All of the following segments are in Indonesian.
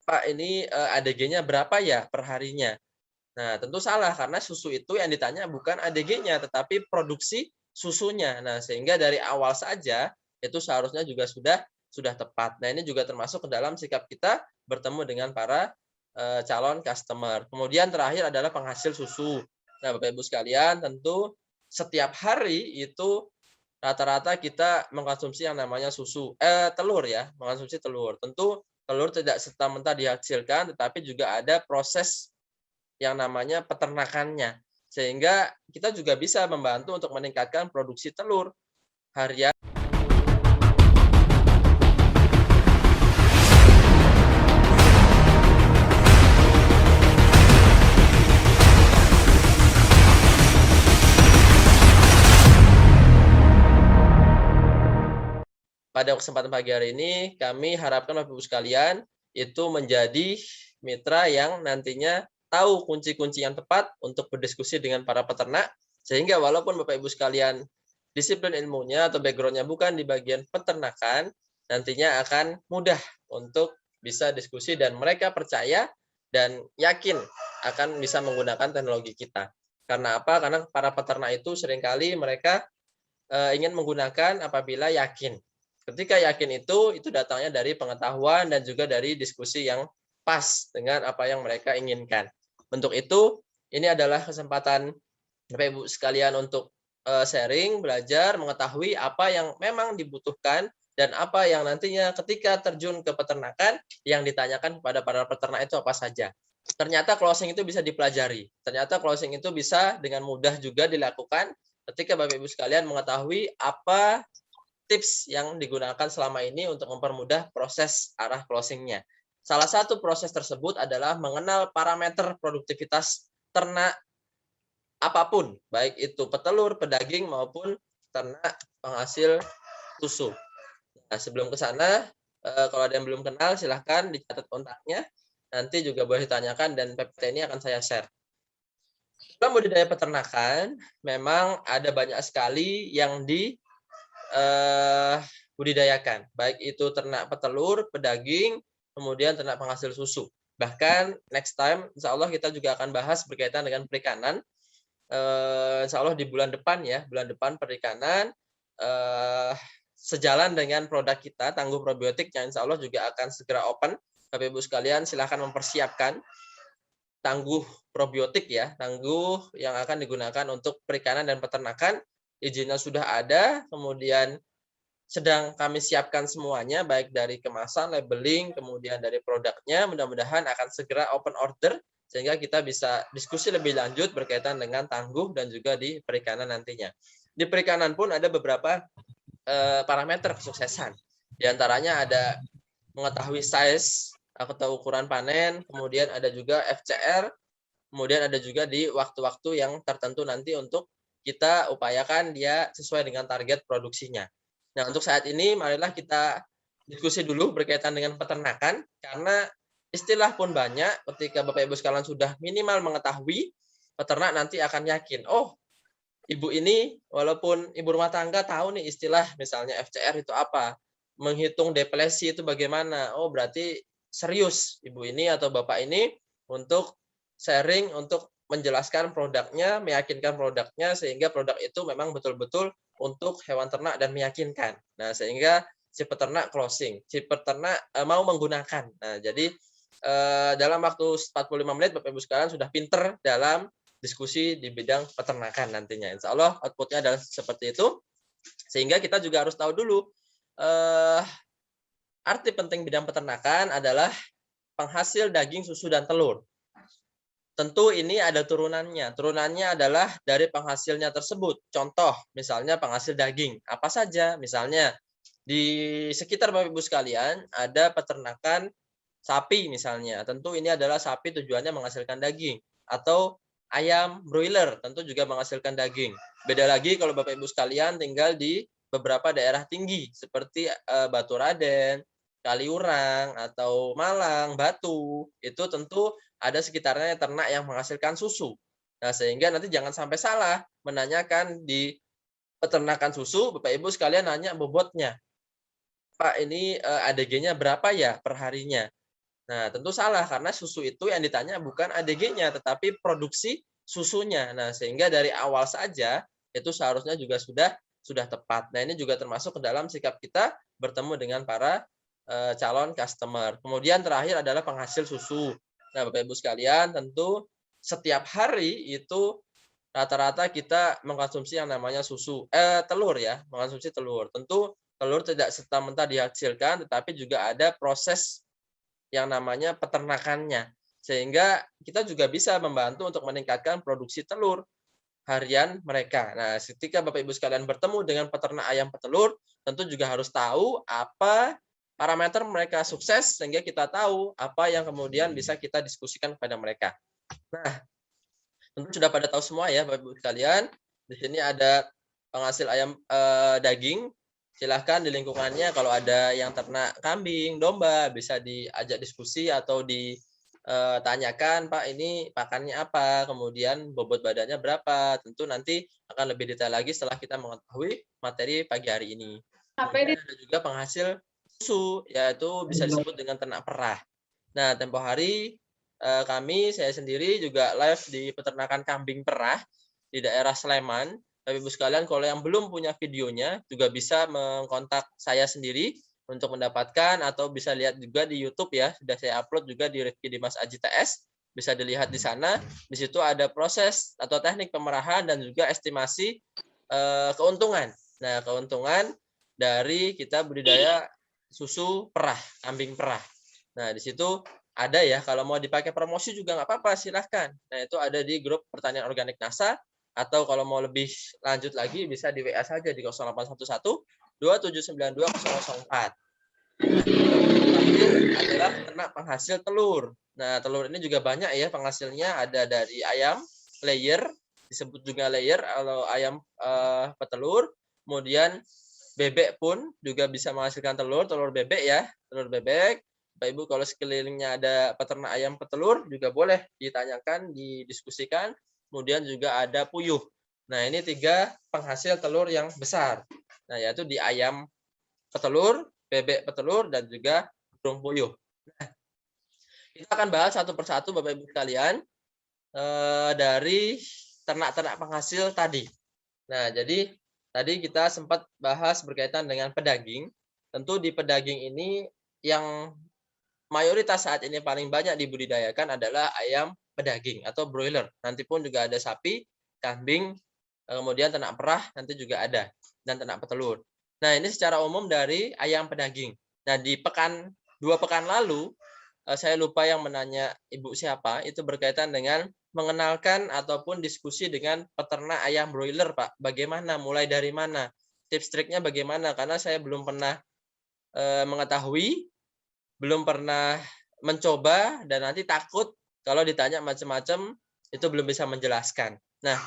Pak, ini, ADG-nya berapa ya per harinya? Nah, tentu salah karena susu itu yang ditanya bukan ADG-nya, tetapi produksi susunya. Nah, sehingga dari awal saja itu seharusnya juga sudah tepat. Nah, ini juga termasuk ke dalam sikap kita bertemu dengan para, calon customer. Kemudian terakhir adalah penghasil susu. Nah, Bapak Ibu sekalian, tentu setiap hari itu rata-rata kita mengkonsumsi yang namanya telur ya, mengkonsumsi telur. Tentu telur tidak serta-merta dihasilkan, tetapi juga ada proses yang namanya peternakannya. Sehingga kita juga bisa membantu untuk meningkatkan produksi telur harian. Pada kesempatan pagi hari ini, kami harapkan Bapak Ibu sekalian itu menjadi mitra yang nantinya tahu kunci-kunci yang tepat untuk berdiskusi dengan para peternak, sehingga walaupun Bapak Ibu sekalian disiplin ilmunya atau background-nya bukan di bagian peternakan, nantinya akan mudah untuk bisa diskusi dan mereka percaya dan yakin akan bisa menggunakan teknologi kita. Karena apa? Karena para peternak itu seringkali mereka ingin menggunakan apabila yakin. Ketika yakin itu datangnya dari pengetahuan dan juga dari diskusi yang pas dengan apa yang mereka inginkan. Untuk itu, ini adalah kesempatan Bapak Ibu sekalian untuk sharing, belajar, mengetahui apa yang memang dibutuhkan dan apa yang nantinya ketika terjun ke peternakan yang ditanyakan kepada para peternak itu apa saja. Ternyata closing itu bisa dipelajari. Ternyata closing itu bisa dengan mudah juga dilakukan ketika Bapak Ibu sekalian mengetahui apa tips yang digunakan selama ini untuk mempermudah proses arah closing-nya. Salah satu proses tersebut adalah mengenal parameter produktivitas ternak apapun, baik itu petelur, pedaging, maupun ternak penghasil susu. Nah, sebelum ke sana, kalau ada yang belum kenal silahkan dicatat kontaknya, nanti juga boleh ditanyakan dan PPT ini akan saya share. Dalam budidaya peternakan, memang ada banyak sekali yang budidayakan, baik itu ternak petelur, pedaging, kemudian ternak penghasil susu. Bahkan next time, insya Allah kita juga akan bahas berkaitan dengan perikanan. Insya Allah di bulan depan ya, bulan depan perikanan, sejalan dengan produk kita, Tangguh Probiotik, yang insya Allah juga akan segera open. Bapak Ibu sekalian silahkan mempersiapkan Tangguh Probiotik ya, Tangguh yang akan digunakan untuk perikanan dan peternakan. Izinnya sudah ada, kemudian sedang kami siapkan semuanya, baik dari kemasan, labeling, kemudian dari produknya. Mudah-mudahan akan segera open order, sehingga kita bisa diskusi lebih lanjut berkaitan dengan Tangguh dan juga di perikanan nantinya. Di perikanan pun ada beberapa parameter kesuksesan. Di antaranya ada mengetahui size atau ukuran panen, kemudian ada juga FCR, kemudian ada juga di waktu-waktu yang tertentu nanti untuk kita upayakan dia sesuai dengan target produksinya. Nah, untuk saat ini marilah kita diskusi dulu berkaitan dengan peternakan, karena istilah pun banyak. Ketika Bapak Ibu sekalian sudah minimal mengetahui, peternak nanti akan yakin, oh, ibu ini walaupun ibu rumah tangga tahu nih istilah misalnya FCR itu apa, menghitung depresi itu bagaimana. Oh, berarti serius ibu ini atau bapak ini untuk sharing, untuk menjelaskan produknya, meyakinkan produknya, sehingga produk itu memang betul-betul untuk hewan ternak dan meyakinkan. Nah, sehingga si peternak closing, si peternak mau menggunakan. Nah, jadi dalam waktu 45 menit Bapak Ibu sekalian sudah pinter dalam diskusi di bidang peternakan nantinya. Insya Allah outputnya adalah seperti itu. Sehingga kita juga harus tahu dulu arti penting bidang peternakan adalah penghasil daging, susu, dan telur. Tentu ini ada turunannya. Turunannya adalah dari penghasilnya tersebut. Contoh, misalnya penghasil daging. Apa saja? Misalnya, di sekitar Bapak Ibu sekalian, ada peternakan sapi misalnya. Tentu ini adalah sapi tujuannya menghasilkan daging. Atau ayam broiler, tentu juga menghasilkan daging. Beda lagi kalau Bapak Ibu sekalian tinggal di beberapa daerah tinggi, seperti Baturaden, Kaliurang, atau Malang, Batu. Itu tentu ada sekitarnya ternak yang menghasilkan susu. Nah, sehingga nanti jangan sampai salah menanyakan di peternakan susu, Bapak Ibu sekalian nanya bobotnya. Pak, ini ADG-nya berapa ya per harinya? Nah, tentu salah karena susu itu yang ditanya bukan ADG-nya tetapi produksi susunya. Nah, sehingga dari awal saja itu seharusnya juga sudah tepat. Nah, ini juga termasuk ke dalam sikap kita bertemu dengan para calon customer. Kemudian terakhir adalah penghasil susu. Nah, Bapak Ibu sekalian, tentu setiap hari itu rata-rata kita mengkonsumsi yang namanya telur ya, mengkonsumsi telur. Tentu telur tidak serta-merta dihasilkan, tetapi juga ada proses yang namanya peternakannya. Sehingga kita juga bisa membantu untuk meningkatkan produksi telur harian mereka. Nah, ketika Bapak Ibu sekalian bertemu dengan peternak ayam petelur, tentu juga harus tahu apa parameter mereka sukses sehingga kita tahu apa yang kemudian bisa kita diskusikan kepada mereka. Nah, tentu sudah pada tahu semua ya Bapak Ibu sekalian. Di sini ada penghasil ayam daging. Silahkan di lingkungannya kalau ada yang ternak kambing, domba, bisa diajak diskusi atau ditanyakan, Pak ini pakannya apa, kemudian bobot badannya berapa. Tentu nanti akan lebih detail lagi setelah kita mengetahui materi pagi hari ini. Kemudian ada juga penghasil susu, yaitu bisa disebut dengan ternak perah. Nah, tempo hari saya sendiri juga live di peternakan kambing perah di daerah Sleman. Bapak Ibu sekalian, kalau yang belum punya videonya juga bisa mengkontak saya sendiri untuk mendapatkan atau bisa lihat juga di YouTube ya. Sudah saya upload juga di Rifki Dimas Aji TS. Bisa dilihat di sana. Di situ ada proses atau teknik pemerahan dan juga estimasi keuntungan. Nah, keuntungan dari kita budidaya susu perah, kambing perah. Nah, di situ ada ya, kalau mau dipakai promosi juga nggak apa-apa, silahkan. Nah, itu ada di grup pertanian organik NASA, atau kalau mau lebih lanjut lagi bisa di WA saja di 0811 2792 004. Terakhir adalah ternak penghasil telur. Nah, telur ini juga banyak ya penghasilnya, ada dari ayam layer, disebut juga layer kalau ayam petelur, kemudian bebek pun juga bisa menghasilkan telur bebek ya, telur bebek. Bapak Ibu kalau sekelilingnya ada peternak ayam petelur juga boleh ditanyakan, didiskusikan. Kemudian juga ada puyuh. Nah, ini 3 penghasil telur yang besar. Nah, yaitu di ayam petelur, bebek petelur, dan juga burung puyuh. Nah, kita akan bahas satu persatu Bapak Ibu sekalian dari ternak-ternak penghasil tadi. Nah, jadi tadi kita sempat bahas berkaitan dengan pedaging. Tentu di pedaging ini yang mayoritas saat ini paling banyak dibudidayakan adalah ayam pedaging atau broiler. Nanti pun juga ada sapi, kambing, kemudian ternak perah nanti juga ada, dan ternak petelur. Nah, ini secara umum dari ayam pedaging. Nah, di 2 pekan lalu, saya lupa yang menanya Ibu siapa, itu berkaitan dengan mengenalkan ataupun diskusi dengan peternak ayam broiler, Pak. Bagaimana, mulai dari mana, tips triknya bagaimana, karena saya belum pernah mengetahui, belum pernah mencoba, dan nanti takut kalau ditanya macam-macam itu belum bisa menjelaskan. Nah,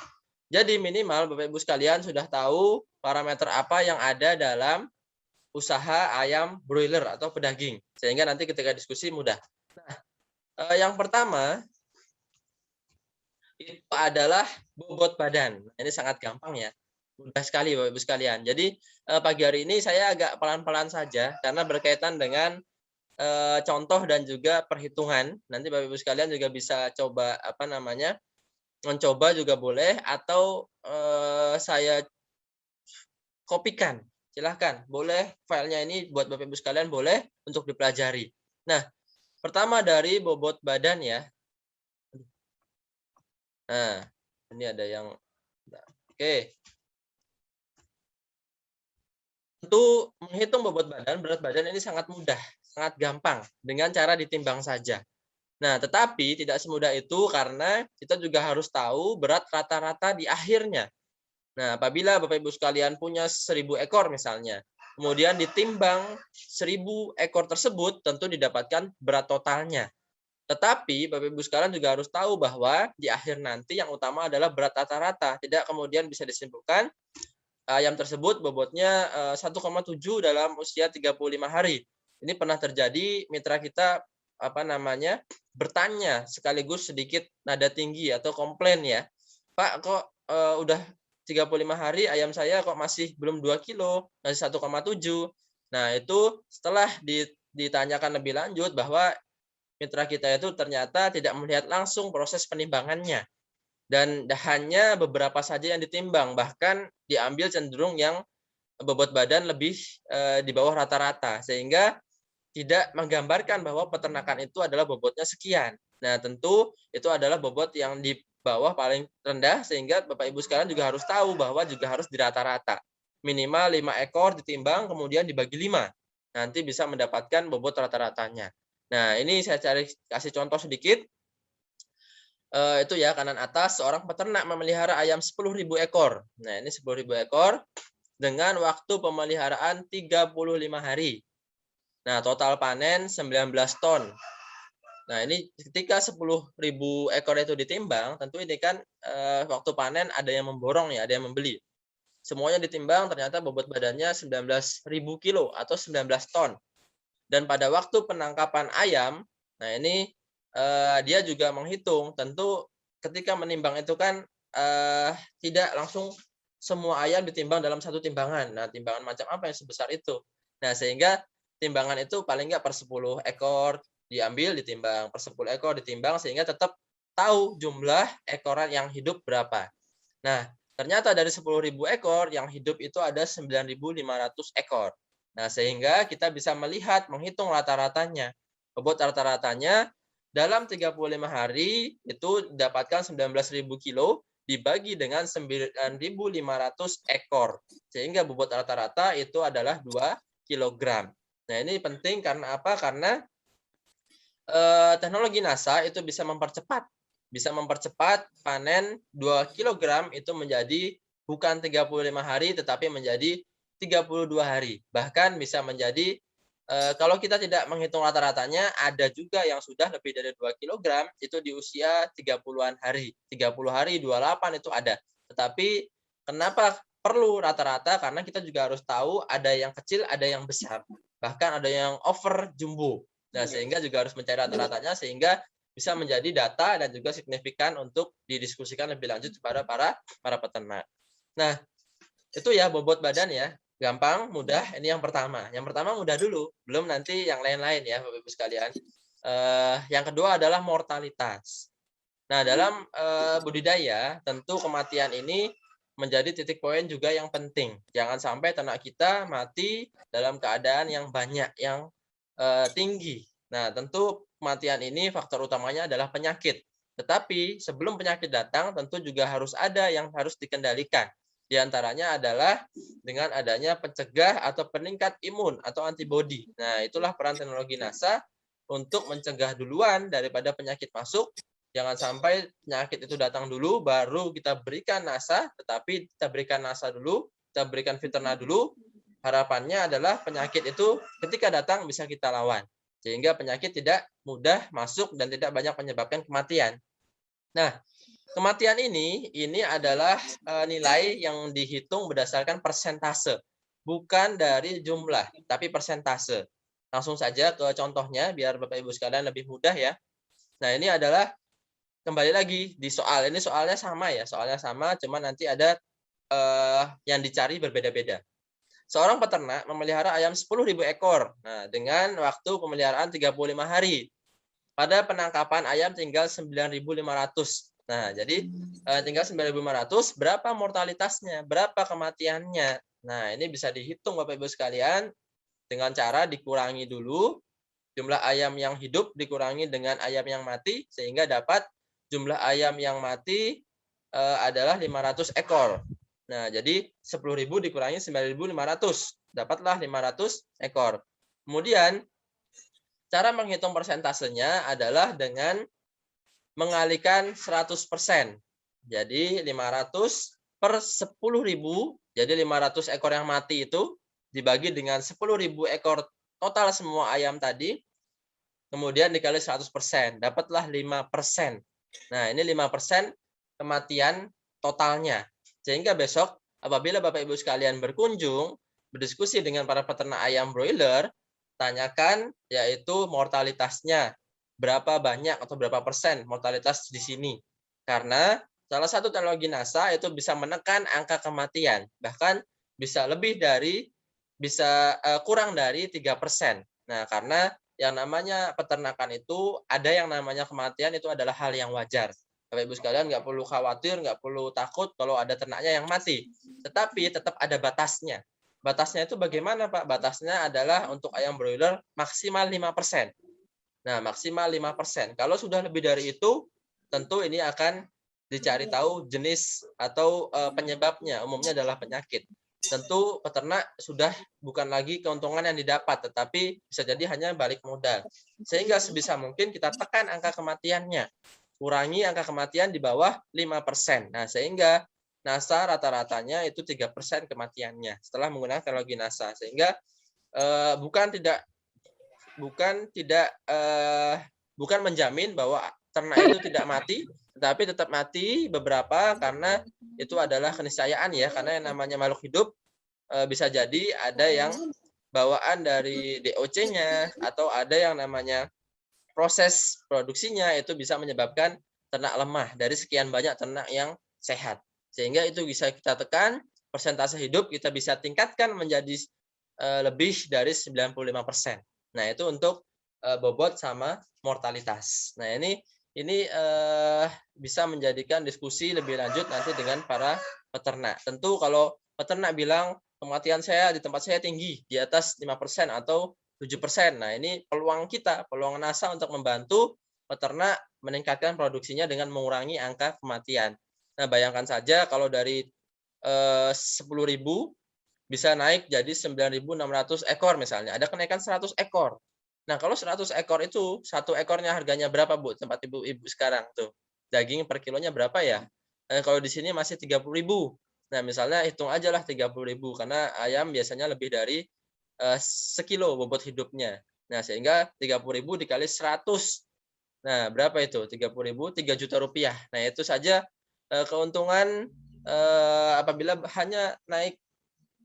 jadi minimal Bapak Ibu sekalian sudah tahu parameter apa yang ada dalam usaha ayam broiler atau pedaging, sehingga nanti ketika diskusi mudah. Nah, yang pertama itu adalah bobot badan. Ini sangat gampang ya, mudah sekali Bapak Ibu sekalian. Jadi pagi hari ini saya agak pelan-pelan saja karena berkaitan dengan contoh dan juga perhitungan. Nanti Bapak Ibu sekalian juga bisa coba mencoba juga boleh, atau saya kopikan. Silahkan, boleh filenya ini buat Bapak Ibu sekalian boleh untuk dipelajari. Nah, pertama dari bobot badan ya. Nah, ini ada yang oke. Tentu menghitung bobot badan, berat badan ini sangat mudah, sangat gampang dengan cara ditimbang saja. Nah, tetapi tidak semudah itu karena kita juga harus tahu berat rata-rata di akhirnya. Nah, apabila Bapak Ibu sekalian punya 1000 ekor misalnya, kemudian ditimbang 1000 ekor tersebut, tentu didapatkan berat totalnya. Tetapi Bapak Ibu sekalian juga harus tahu bahwa di akhir nanti yang utama adalah berat rata-rata. Tidak kemudian bisa disimpulkan ayam tersebut bobotnya 1,7 dalam usia 35 hari. Ini pernah terjadi, mitra kita bertanya sekaligus sedikit nada tinggi atau komplain ya. Pak, kok udah 35 hari ayam saya kok masih belum 2 kilo, masih 1,7. Nah, itu setelah ditanyakan lebih lanjut bahwa mitra kita itu ternyata tidak melihat langsung proses penimbangannya. Dan hanya beberapa saja yang ditimbang, bahkan diambil cenderung yang bobot badan lebih di bawah rata-rata, sehingga tidak menggambarkan bahwa peternakan itu adalah bobotnya sekian. Nah, tentu itu adalah bobot yang di bawah paling rendah, sehingga Bapak Ibu sekalian juga harus tahu bahwa juga harus dirata-rata. Minimal 5 ekor ditimbang, kemudian dibagi 5. Nanti bisa mendapatkan bobot rata-ratanya. Nah, ini saya kasih contoh sedikit. Itu ya, kanan atas, seorang peternak memelihara ayam 10.000 ekor. Nah, ini 10.000 ekor dengan waktu pemeliharaan 35 hari. Nah, total panen 19 ton. Nah, ini ketika 10.000 ekor itu ditimbang, tentu ini kan waktu panen ada yang memborong ya, ada yang membeli. Semuanya ditimbang, ternyata bobot badannya 19.000 kilo atau 19 ton. Dan pada waktu penangkapan ayam, nah ini dia juga menghitung, tentu ketika menimbang itu kan tidak langsung semua ayam ditimbang dalam satu timbangan. Nah, timbangan macam apa yang sebesar itu? Nah, sehingga timbangan itu paling nggak per 10 ekor diambil, ditimbang, per 10 ekor ditimbang, sehingga tetap tahu jumlah ekoran yang hidup berapa. Nah, ternyata dari 10.000 ekor yang hidup itu ada 9.500 ekor. Nah, sehingga kita bisa melihat, menghitung rata-ratanya. Bobot rata-ratanya dalam 35 hari itu dapatkan 19.000 kilo dibagi dengan 9.500 ekor. Sehingga bobot rata-rata itu adalah 2 kilogram. Nah, ini penting karena apa? Karena teknologi NASA itu bisa mempercepat panen 2 kg itu menjadi bukan 35 hari tetapi menjadi 32 hari. Bahkan bisa menjadi kalau kita tidak menghitung rata-ratanya, ada juga yang sudah lebih dari 2 kg itu di usia 30-an hari. 30 hari, 28 itu ada. Tetapi kenapa perlu rata-rata? Karena kita juga harus tahu ada yang kecil, ada yang besar. Bahkan ada yang over jumbo. Nah, sehingga juga harus mencari rata-ratanya sehingga bisa menjadi data dan juga signifikan untuk didiskusikan lebih lanjut kepada para peternak. Nah, itu ya bobot badan ya. Gampang, mudah. Ini yang pertama. Yang pertama mudah dulu, belum nanti yang lain-lain ya, Bapak Ibu sekalian. Yang kedua adalah mortalitas. Nah, dalam budidaya, tentu kematian ini menjadi titik poin juga yang penting. Jangan sampai ternak kita mati dalam keadaan yang banyak, yang tinggi. Nah, tentu kematian ini faktor utamanya adalah penyakit. Tetapi sebelum penyakit datang, tentu juga harus ada yang harus dikendalikan. Di antaranya adalah dengan adanya pencegah atau peningkat imun atau antibodi. Nah, itulah peran teknologi NASA untuk mencegah duluan daripada penyakit masuk. Jangan sampai penyakit itu datang dulu, baru kita berikan NASA, tetapi kita berikan NASA dulu, kita berikan Virna dulu. Harapannya adalah penyakit itu ketika datang bisa kita lawan. Sehingga penyakit tidak mudah masuk dan tidak banyak menyebabkan kematian. Nah, kematian ini adalah nilai yang dihitung berdasarkan persentase, bukan dari jumlah, tapi persentase. Langsung saja ke contohnya, biar Bapak Ibu sekalian lebih mudah ya. Nah, ini adalah kembali lagi di soal. Ini soalnya sama ya, soalnya sama, cuma nanti ada yang dicari berbeda-beda. Seorang peternak memelihara ayam 10.000 ekor, nah, dengan waktu pemeliharaan 35 hari. Pada penangkapan ayam tinggal 9.500. Nah, jadi tinggal 9.500, berapa mortalitasnya? Berapa kematiannya? Nah, ini bisa dihitung Bapak Ibu sekalian dengan cara dikurangi dulu jumlah ayam yang hidup dikurangi dengan ayam yang mati sehingga dapat jumlah ayam yang mati adalah 500 ekor. Nah, jadi 10.000 dikurangi 9.500, dapatlah 500 ekor. Kemudian cara menghitung persentasenya adalah dengan mengalihkan 100%. Jadi 500 per 10.000, jadi 500 ekor yang mati itu dibagi dengan 10.000 ekor total semua ayam tadi, kemudian dikali 100%, dapatlah 5%. Nah, ini 5% kematian totalnya. Sehingga besok apabila Bapak Ibu sekalian berkunjung, berdiskusi dengan para peternak ayam broiler, tanyakan yaitu mortalitasnya. Berapa banyak atau berapa persen mortalitas di sini. Karena salah satu teknologi NASA itu bisa menekan angka kematian. Bahkan bisa kurang dari 3%. Nah, karena yang namanya peternakan itu ada yang namanya kematian itu adalah hal yang wajar. Bapak Ibu sekalian nggak perlu khawatir, nggak perlu takut kalau ada ternaknya yang mati. Tetapi tetap ada batasnya. Batasnya itu bagaimana, Pak? Batasnya adalah untuk ayam broiler maksimal 5%. Nah, maksimal 5%. Kalau sudah lebih dari itu, tentu ini akan dicari tahu jenis atau penyebabnya. Umumnya adalah penyakit. Tentu peternak sudah bukan lagi keuntungan yang didapat, tetapi bisa jadi hanya balik modal. Sehingga sebisa mungkin kita tekan angka kematiannya. Kurangi angka kematian di bawah 5%. Nah, sehingga NASA rata-ratanya itu 3% kematiannya setelah menggunakan teknologi NASA. Sehingga bukan menjamin bahwa ternak itu tidak mati, tetapi tetap mati beberapa karena itu adalah keniscayaan ya, karena yang namanya makhluk hidup bisa jadi ada yang bawaan dari DOC-nya atau ada yang namanya proses produksinya itu bisa menyebabkan ternak lemah dari sekian banyak ternak yang sehat. Sehingga itu bisa kita tekan, persentase hidup kita bisa tingkatkan menjadi lebih dari 95%. Nah, itu untuk bobot sama mortalitas. Nah, ini bisa menjadikan diskusi lebih lanjut nanti dengan para peternak. Tentu kalau peternak bilang kematian saya di tempat saya tinggi, di atas 5% atau 7%. Nah, ini peluang kita, peluang NASA untuk membantu peternak meningkatkan produksinya dengan mengurangi angka kematian. Nah, bayangkan saja kalau dari 10.000 bisa naik jadi 9.600 ekor misalnya. Ada kenaikan 100 ekor. Nah, kalau 100 ekor itu, satu ekornya harganya berapa, Bu? Tempat ibu-ibu sekarang tuh. Daging per kilonya berapa ya? Kalau di sini masih 30.000. Nah, misalnya hitung aja lah 30.000 karena ayam biasanya lebih dari sekilo bobot hidupnya. Nah, sehingga 30.000 dikali 100. Nah, berapa itu? 30.000, 3 juta rupiah. Nah, itu saja keuntungan apabila hanya naik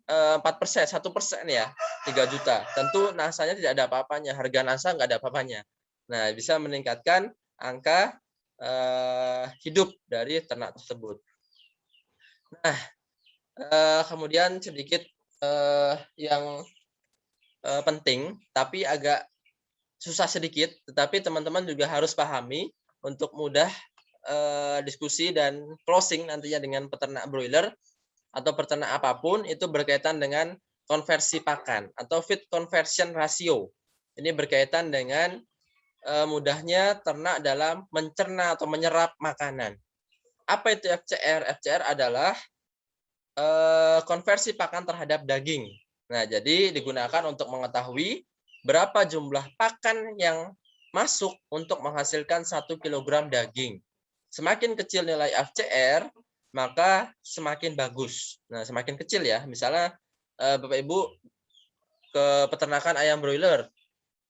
4%, 1% ya, 3 juta. Tentu NASA-nya tidak ada apa-apanya, harga NASA nggak ada apa-apanya. Nah, bisa meningkatkan angka hidup dari ternak tersebut. Nah, kemudian sedikit yang penting, tapi agak susah sedikit, tetapi teman-teman juga harus pahami untuk mudah diskusi dan closing nantinya dengan peternak broiler atau peternak apapun itu berkaitan dengan konversi pakan atau feed conversion ratio. Ini berkaitan dengan mudahnya ternak dalam mencerna atau menyerap makanan. Apa itu FCR? FCR adalah konversi pakan terhadap daging. Nah, jadi digunakan untuk mengetahui berapa jumlah pakan yang masuk untuk menghasilkan 1 kg daging. Semakin kecil nilai FCR, maka semakin bagus. Nah, semakin kecil ya. Misalnya Bapak Ibu ke peternakan ayam broiler,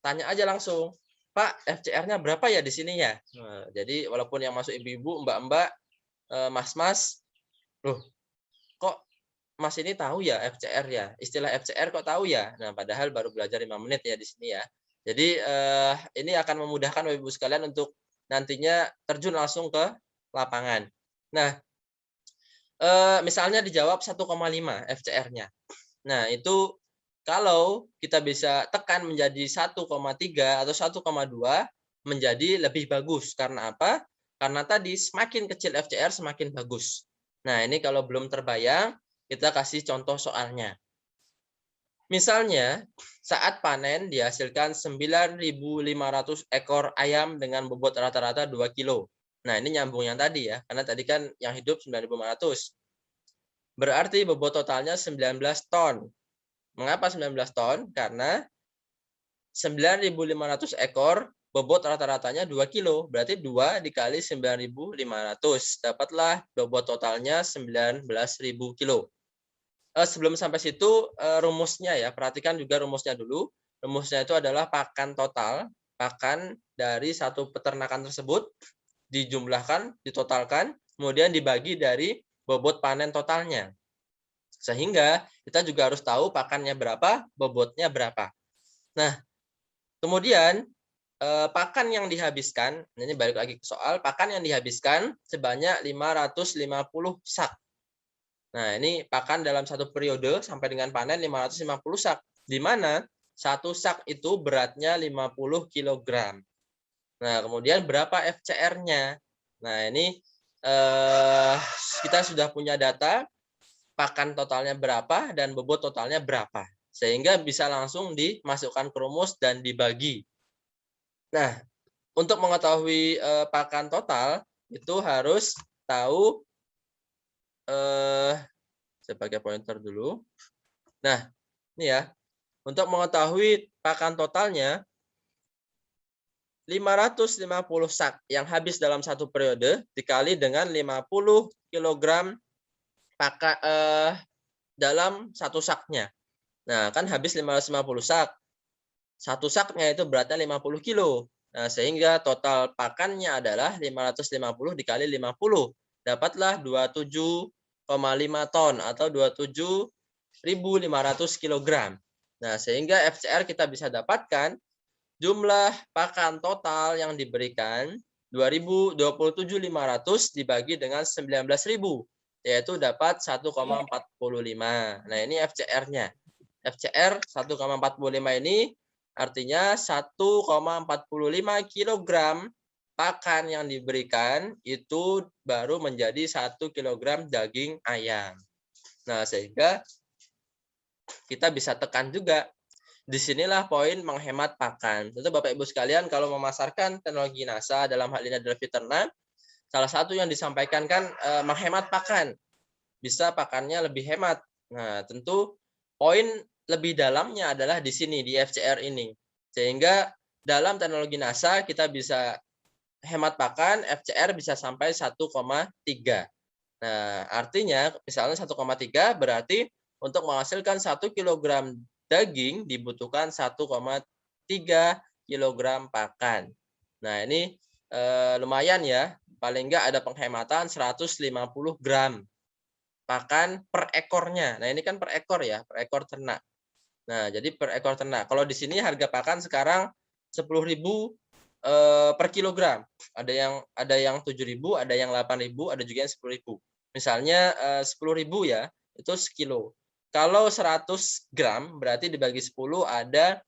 tanya aja langsung, Pak, FCR-nya berapa ya di sini ya? Nah, jadi walaupun yang masuk ibu-ibu, mbak-mbak, mas-mas, loh, kok Mas ini tahu ya FCR ya? Istilah FCR kok tahu ya? Nah, padahal baru belajar 5 menit ya di sini ya. Jadi ini akan memudahkan Bapak Ibu sekalian untuk nantinya terjun langsung ke lapangan. Nah, misalnya dijawab 1,5 FCR-nya. Nah, itu kalau kita bisa tekan menjadi 1,3 atau 1,2 menjadi lebih bagus. Karena apa? Karena tadi semakin kecil FCR semakin bagus. Nah, ini kalau belum terbayang, kita kasih contoh soalnya. Misalnya, saat panen dihasilkan 9.500 ekor ayam dengan bobot rata-rata 2 kilo. Nah, ini nyambung yang tadi ya, karena tadi kan yang hidup 9.500. Berarti bobot totalnya 19 ton. Mengapa 19 ton? Karena 9.500 ekor, bobot rata-ratanya 2 kilo. Berarti 2 dikali 9.500. Dapatlah bobot totalnya 19.000 kilo. Sebelum sampai situ, rumusnya ya. Perhatikan juga rumusnya dulu. Rumusnya itu adalah pakan total. Pakan dari satu peternakan tersebut dijumlahkan, ditotalkan, kemudian dibagi dari bobot panen totalnya. Sehingga kita juga harus tahu pakannya berapa, bobotnya berapa. Nah, kemudian pakan yang dihabiskan, ini balik lagi ke soal, pakan yang dihabiskan sebanyak 550 sak. Nah, ini pakan dalam satu periode sampai dengan panen 550 sak. Di mana Satu sak itu beratnya 50 kg. Nah, kemudian berapa FCR-nya? Nah, ini kita sudah punya data pakan totalnya berapa dan bobot totalnya berapa. Sehingga bisa langsung dimasukkan ke rumus dan dibagi. Nah, untuk mengetahui pakan total itu harus tahu saya pakai pointer dulu. Nah, ini ya. Untuk mengetahui pakan totalnya 550 sak yang habis dalam satu periode dikali dengan 50 kg dalam satu saknya. Nah, kan habis 550 sak. Satu saknya itu beratnya 50 kilo. Nah, sehingga total pakannya adalah 550 dikali 50. Dapatlah 27,5 ton atau 27.500 kg. Nah, sehingga FCR kita bisa dapatkan jumlah pakan total yang diberikan 27.500 dibagi dengan 19.000, yaitu dapat 1,45. Nah, ini FCR-nya. FCR 1,45 ini artinya 1,45 kg pakan yang diberikan itu baru menjadi 1 kg daging ayam. Nah, sehingga kita bisa tekan juga. Disinilah poin menghemat pakan. Tentu Bapak Ibu sekalian, kalau memasarkan teknologi NASA dalam hal ini adalah Fiterna, salah satu yang disampaikan kan menghemat pakan. Bisa pakannya lebih hemat. Nah, tentu poin lebih dalamnya adalah di sini, di FCR ini. Sehingga dalam teknologi NASA kita bisa hemat pakan, FCR bisa sampai 1,3. Nah, artinya misalnya 1,3 berarti untuk menghasilkan 1 kg daging dibutuhkan 1,3 kg pakan. Nah, ini lumayan ya. Paling enggak ada penghematan 150 gram pakan per ekornya. Nah, ini kan per ekor ya, per ekor ternak. Nah, jadi per ekor ternak. Kalau di sini harga pakan sekarang 10.000 per kilogram. Ada yang 7.000, ada yang 8.000, ada juga yang 10.000. Misalnya 10.000 ya, itu sekilo. Kalau 100 gram berarti dibagi 10 ada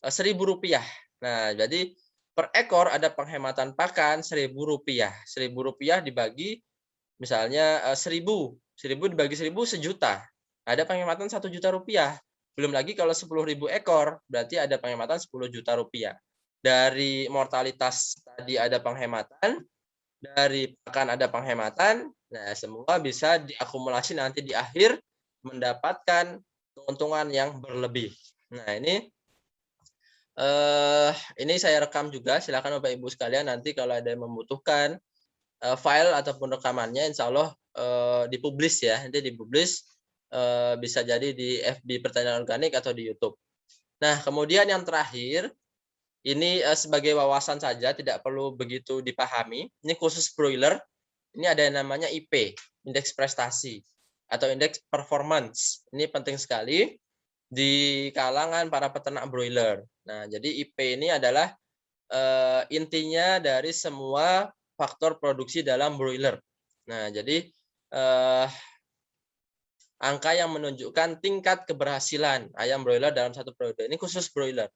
Rp1.000. Nah, jadi per ekor ada penghematan pakan Rp1.000. Rp1.000 dibagi misalnya 1.000. 1.000 dibagi 1.000 sejuta. Ada penghematan Rp1.000.000. Belum lagi kalau 10.000 ekor berarti ada penghematan Rp10.000.000. Dari mortalitas tadi ada penghematan, dari pakan ada penghematan. Nah, semua bisa diakumulasi nanti di akhir mendapatkan keuntungan yang berlebih. Nah, ini saya rekam juga. Silakan Bapak Ibu sekalian nanti kalau ada yang membutuhkan file ataupun rekamannya, insya Allah dipublish ya. Nanti dipublish bisa jadi di FB Pertanian Organik atau di YouTube. Nah, kemudian yang terakhir, ini sebagai wawasan saja, tidak perlu begitu dipahami. Ini khusus broiler. Ini ada yang namanya IP, indeks prestasi atau indeks performance. Ini penting sekali di kalangan para peternak broiler. Nah, jadi IP ini adalah intinya dari semua faktor produksi dalam broiler. Nah, jadi angka yang menunjukkan tingkat keberhasilan ayam broiler dalam satu periode. Ini khusus broiler.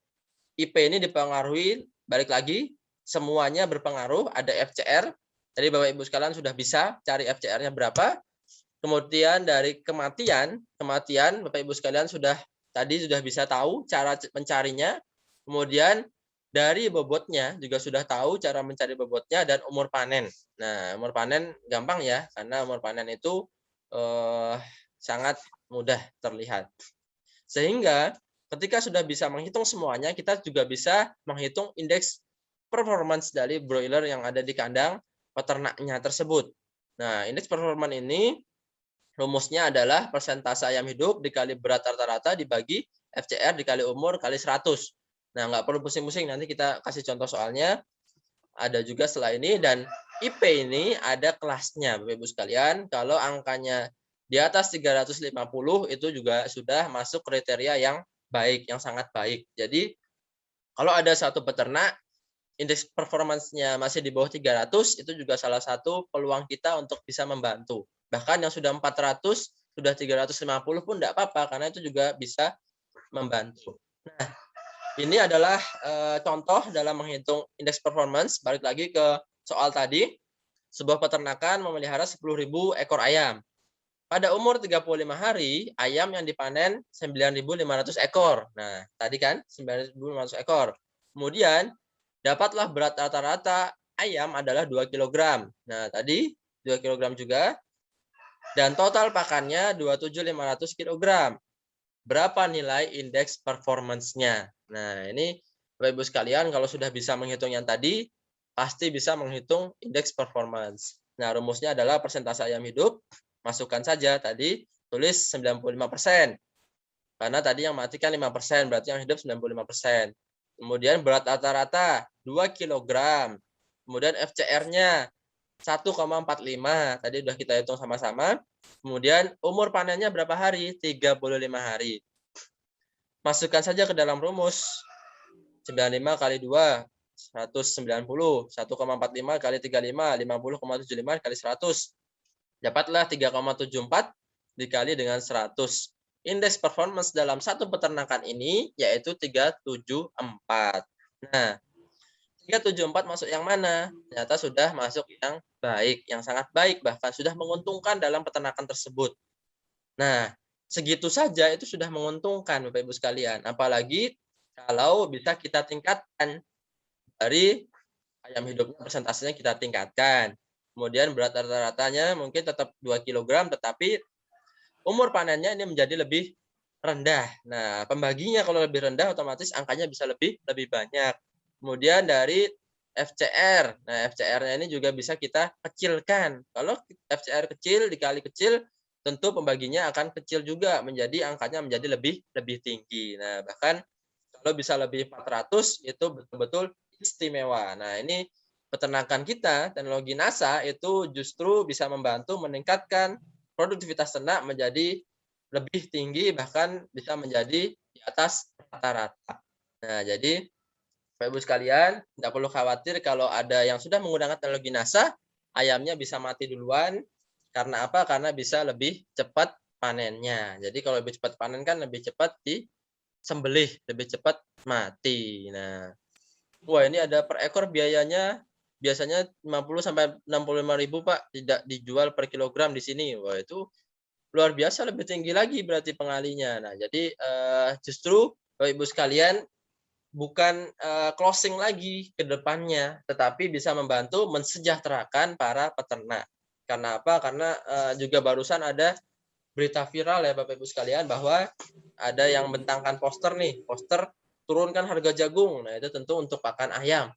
IP ini dipengaruhi, balik lagi, semuanya berpengaruh, ada FCR. Jadi Bapak Ibu sekalian sudah bisa cari FCR-nya berapa. Kemudian dari kematian Bapak Ibu sekalian tadi sudah bisa tahu cara mencarinya. Kemudian dari bobotnya juga sudah tahu cara mencari bobotnya dan umur panen. Nah, umur panen gampang ya, karena umur panen itu sangat mudah terlihat. Sehingga ketika sudah bisa menghitung semuanya, kita juga bisa menghitung indeks performance dari broiler yang ada di kandang peternaknya tersebut. Nah, indeks performance ini rumusnya adalah persentase ayam hidup dikali berat rata-rata dibagi FCR dikali umur kali 100. Nah, nggak perlu pusing-pusing, nanti kita kasih contoh soalnya. Ada juga setelah ini, dan IP ini ada kelasnya, Bapak Ibu sekalian. Kalau angkanya di atas 350 itu juga sudah masuk kriteria yang baik, yang sangat baik. Jadi kalau ada satu peternak indeks performance-nya masih di bawah 300, itu juga salah satu peluang kita untuk bisa membantu. Bahkan yang sudah 400, sudah 350 pun tidak apa-apa, karena itu juga bisa membantu. Nah, Ini adalah contoh dalam menghitung indeks performance. Balik lagi ke soal tadi, sebuah peternakan memelihara 10.000 ekor ayam. Pada umur 35 hari, ayam yang dipanen 9.500 ekor. Nah, tadi kan 9.500 ekor. Kemudian, dapatlah berat rata-rata ayam adalah 2 kg. Nah, tadi 2 kg juga. Dan total pakannya 27.500 kg. Berapa nilai indeks performance-nya? Nah, ini Bapak Ibu sekalian, kalau sudah bisa menghitung yang tadi, pasti bisa menghitung indeks performance. Nah, rumusnya adalah persentase ayam hidup, masukkan saja tadi, tulis 95%. Karena tadi yang mati kan 5%, berarti yang hidup 95%. Kemudian berat rata-rata 2 kg. Kemudian FCR-nya 1,45. Tadi sudah kita hitung sama-sama. Kemudian umur panennya berapa hari? 35 hari. Masukkan saja ke dalam rumus. 95 kali 2, 190. 1,45 kali 35, 50,75 kali 100. Dapatlah 3,74 dikali dengan 100. Indeks performance dalam satu peternakan ini yaitu 374. Nah, 374 masuk yang mana? Ternyata sudah masuk yang baik, yang sangat baik, bahkan sudah menguntungkan dalam peternakan tersebut. Nah, segitu saja itu sudah menguntungkan Bapak Ibu sekalian. Apalagi kalau bisa kita tingkatkan dari ayam hidupnya, persentasenya kita tingkatkan. Kemudian berat rata-ratanya mungkin tetap 2 kg, tetapi umur panennya ini menjadi lebih rendah. Nah, pembaginya kalau lebih rendah otomatis angkanya bisa lebih banyak. Kemudian dari FCR. Nah, FCR-nya ini juga bisa kita kecilkan. Kalau FCR kecil dikali kecil, tentu pembaginya akan kecil juga, menjadi angkanya menjadi lebih tinggi. Nah, bahkan kalau bisa lebih 400 itu betul-betul istimewa. Nah, ini peternakan kita, teknologi NASA itu justru bisa membantu meningkatkan produktivitas ternak menjadi lebih tinggi, bahkan bisa menjadi di atas rata-rata. Nah, jadi Bapak Ibu sekalian, tidak perlu khawatir kalau ada yang sudah menggunakan teknologi NASA, ayamnya bisa mati duluan. Karena apa? Karena bisa lebih cepat panennya. Jadi kalau lebih cepat panen kan lebih cepat disembelih, lebih cepat mati. Nah, wah ini ada per ekor biayanya biasanya 50 sampai 65.000 Pak, tidak dijual per kilogram di sini. Wah itu luar biasa, lebih tinggi lagi berarti pengalinya. Nah, jadi justru Bapak Ibu sekalian bukan closing lagi ke depannya, tetapi bisa membantu mensejahterakan para peternak. Karena apa? Karena juga barusan ada berita viral ya Bapak Ibu sekalian bahwa ada yang bentangkan poster nih, poster turunkan harga jagung. Nah, itu tentu untuk pakan ayam.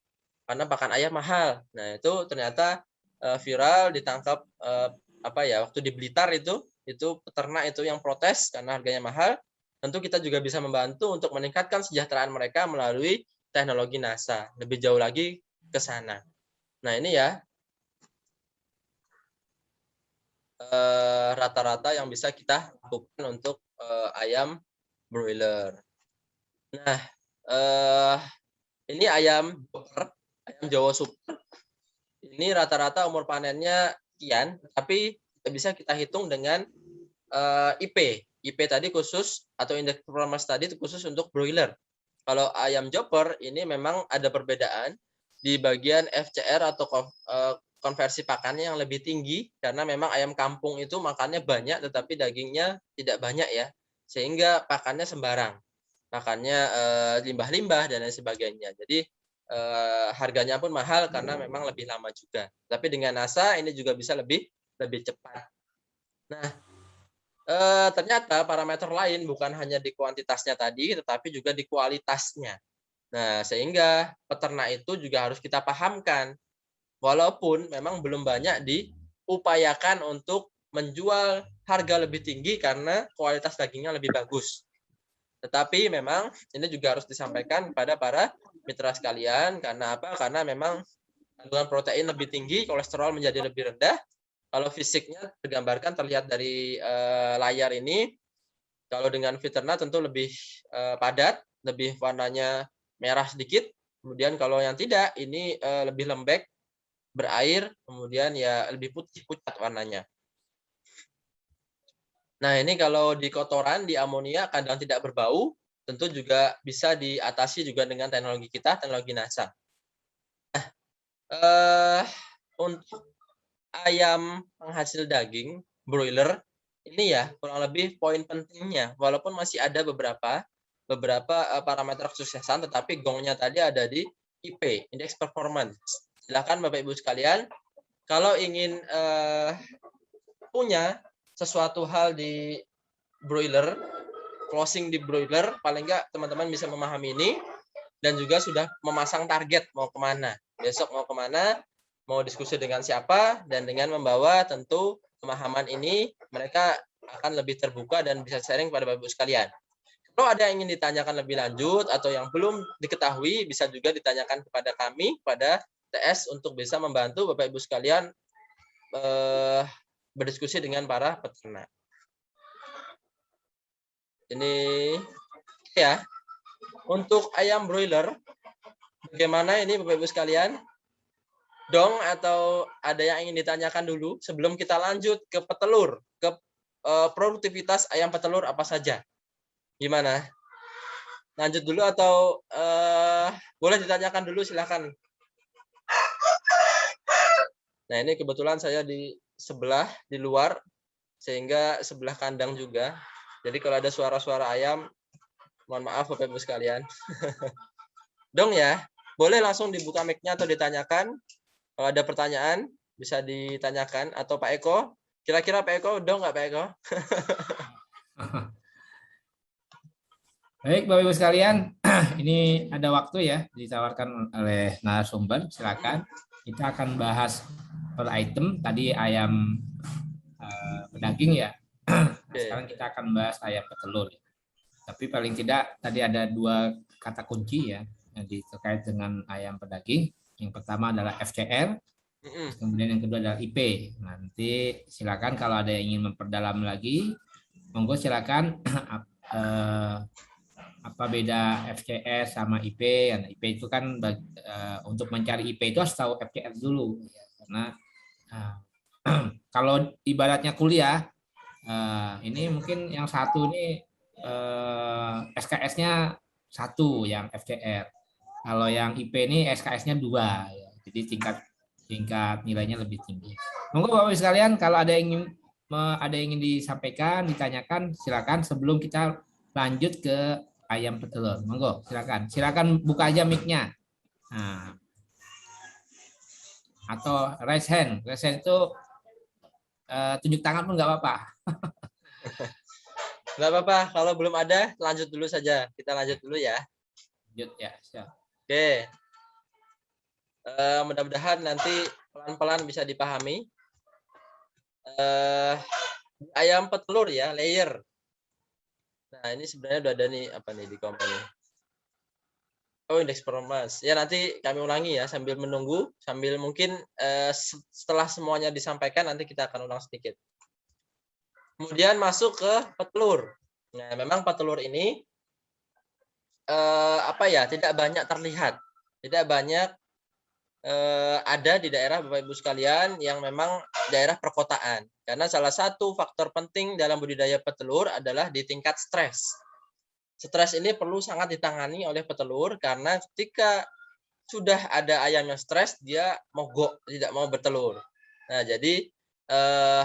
Karena pakan ayam mahal. Nah, itu ternyata viral, ditangkap waktu di Blitar itu peternak itu yang protes karena harganya mahal. Tentu kita juga bisa membantu untuk meningkatkan kesejahteraan mereka melalui teknologi NASA. Lebih jauh lagi ke sana. Nah, ini ya rata-rata yang bisa kita lakukan untuk ayam broiler. Nah, ini ayam Jawa Super. Ini rata-rata umur panennya sekian, tapi bisa kita hitung dengan IP. IP tadi khusus atau indeks performance tadi itu khusus untuk broiler. Kalau ayam Joper ini memang ada perbedaan di bagian FCR atau konversi pakannya yang lebih tinggi karena memang ayam kampung itu makannya banyak tetapi dagingnya tidak banyak ya. Sehingga pakannya sembarang. Pakannya limbah-limbah dan lain sebagainya. Jadi harganya pun mahal karena memang lebih lama juga. Tapi dengan NASA ini juga bisa lebih cepat. Nah, ternyata parameter lain bukan hanya di kuantitasnya tadi, tetapi juga di kualitasnya. Nah, sehingga peternak itu juga harus kita pahamkan. Walaupun memang belum banyak diupayakan untuk menjual harga lebih tinggi karena kualitas dagingnya lebih bagus. Tetapi memang ini juga harus disampaikan kepada para mitra sekalian. Karena apa? Karena memang kandungan protein lebih tinggi, kolesterol menjadi lebih rendah. Kalau fisiknya tergambarkan terlihat dari layar ini, kalau dengan Viterna tentu lebih padat, lebih warnanya merah sedikit. Kemudian kalau yang tidak, ini lebih lembek, berair, kemudian ya lebih putih pucat warnanya. Nah, ini kalau di kotoran, di amonia kadang tidak berbau, tentu juga bisa diatasi juga dengan teknologi kita, teknologi NASA. Untuk ayam penghasil daging broiler ini ya kurang lebih poin pentingnya, walaupun masih ada beberapa parameter kesuksesan, tetapi gongnya tadi ada di IP, Indeks Performance. Silakan Bapak Ibu sekalian, kalau ingin punya sesuatu hal di broiler, closing di broiler, paling enggak teman-teman bisa memahami ini dan juga sudah memasang target mau kemana. Besok mau kemana, mau diskusi dengan siapa, dan dengan membawa tentu pemahaman ini, mereka akan lebih terbuka dan bisa sharing pada Bapak Ibu sekalian. Kalau ada yang ingin ditanyakan lebih lanjut atau yang belum diketahui, bisa juga ditanyakan kepada kami, pada TS, untuk bisa membantu Bapak Ibu sekalian berdiskusi dengan para peternak. Ini ya, untuk ayam broiler, bagaimana ini Bapak Ibu sekalian? Dong, atau ada yang ingin ditanyakan dulu sebelum kita lanjut ke petelur, ke produktivitas ayam petelur apa saja? Gimana? Lanjut dulu atau boleh ditanyakan dulu, silakan. Nah, ini kebetulan saya di sebelah, di luar, sehingga sebelah kandang juga. Jadi kalau ada suara-suara ayam, mohon maaf Bapak Ibu sekalian. Dong ya, boleh langsung dibuka mic-nya atau ditanyakan. Kalau ada pertanyaan, bisa ditanyakan. Atau Pak Eko, kira-kira Pak Eko, dong nggak Pak Eko? Baik, Bapak Ibu sekalian, ini ada waktu ya ditawarkan oleh narasumber. Silakan. Kita akan bahas per item. Tadi ayam pedaging ya. Sekarang kita akan bahas ayam petelur. Tapi paling tidak tadi ada 2 kata kunci ya terkait dengan ayam pedaging. Yang pertama adalah FCR, kemudian yang kedua adalah IP. Nanti silakan kalau ada yang ingin memperdalam lagi, monggo silakan. Apa beda FCR sama IP? IP itu kan untuk mencari IP itu harus tahu FCR dulu, ya. Karena kalau ibaratnya kuliah, ini mungkin yang satu ini SKS-nya 1 yang FCR. Kalau yang IP ini SKS-nya 2, ya. Jadi tingkat nilainya lebih tinggi. Monggo Bapak Ibu sekalian, kalau ada yang ingin disampaikan, ditanyakan, silakan sebelum kita lanjut ke ayam petelur. Monggo, silakan buka aja mic-nya. Nah. Atau raise hand. Raise hand itu tunjuk tangan pun nggak apa-apa. Nggak apa-apa, kalau belum ada, lanjut dulu saja. Kita lanjut dulu ya. Lanjut ya, siap. Oke. Mudah-mudahan nanti pelan-pelan bisa dipahami. Ayam petelur ya, layer. Nah, ini sebenarnya udah ada nih, apa nih di komen nih. Oh, indeks performance. Ya, nanti kami ulangi ya, sambil menunggu, sambil mungkin setelah semuanya disampaikan, nanti kita akan ulang sedikit. Kemudian masuk ke petelur. Nah, memang petelur ini tidak banyak terlihat, tidak banyak ada di daerah Bapak Ibu sekalian yang memang daerah perkotaan. Karena salah satu faktor penting dalam budidaya petelur adalah di tingkat stres. Stres ini perlu sangat ditangani oleh petelur karena ketika sudah ada ayam yang stres, dia mogok, tidak mau bertelur. Nah, jadi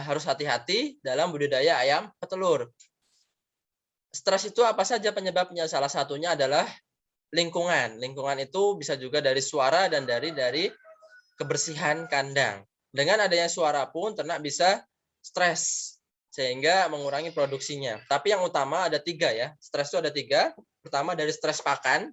harus hati-hati dalam budidaya ayam petelur. Stres itu apa saja penyebabnya? Salah satunya adalah lingkungan. Lingkungan itu bisa juga dari suara dan dari kebersihan kandang. Dengan adanya suara pun ternak bisa stres sehingga mengurangi produksinya. Tapi yang utama ada 3 ya. Stres itu ada 3. Pertama dari stres pakan.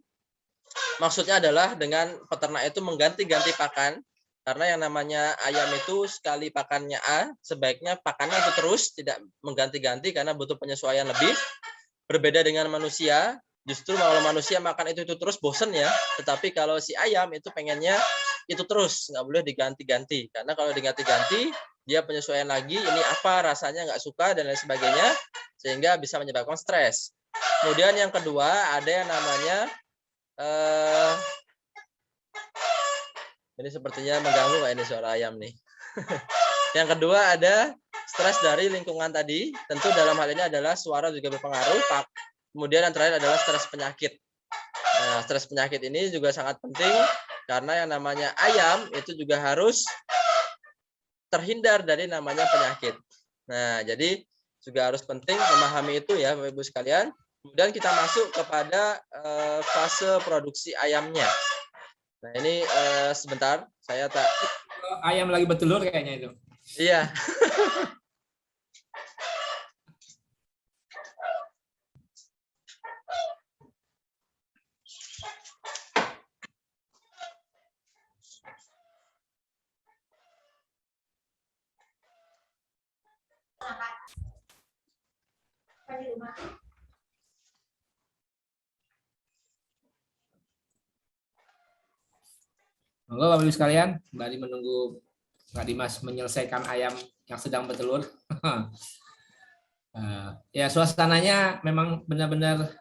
Maksudnya adalah dengan peternak itu mengganti-ganti pakan. Karena yang namanya ayam itu sekali pakannya A, sebaiknya pakannya itu terus, tidak mengganti-ganti karena butuh penyesuaian lebih. Berbeda dengan manusia, justru kalau manusia makan itu terus bosen ya. Tetapi kalau si ayam itu pengennya itu terus, nggak boleh diganti-ganti. Karena kalau diganti-ganti, dia penyesuaian lagi, ini apa rasanya nggak suka dan lain sebagainya, sehingga bisa menyebabkan stres. Kemudian yang kedua ada yang namanya ini sepertinya mengganggu kayak ini suara ayam nih. Yang kedua ada stres dari lingkungan tadi. Tentu dalam hal ini adalah suara juga berpengaruh. Kemudian yang terakhir adalah stres penyakit. Nah, stres penyakit ini juga sangat penting karena yang namanya ayam itu juga harus terhindar dari namanya penyakit. Nah, jadi juga harus penting memahami itu ya Bapak Ibu sekalian. Kemudian kita masuk kepada fase produksi ayamnya. Nah, ini sebentar saya tak Ayam lagi bertelur kayaknya itu. iya. Monggo Bapak Ibu sekalian, kembali menunggu Kak Dimas menyelesaikan ayam yang sedang bertelur. Ya suasananya memang benar-benar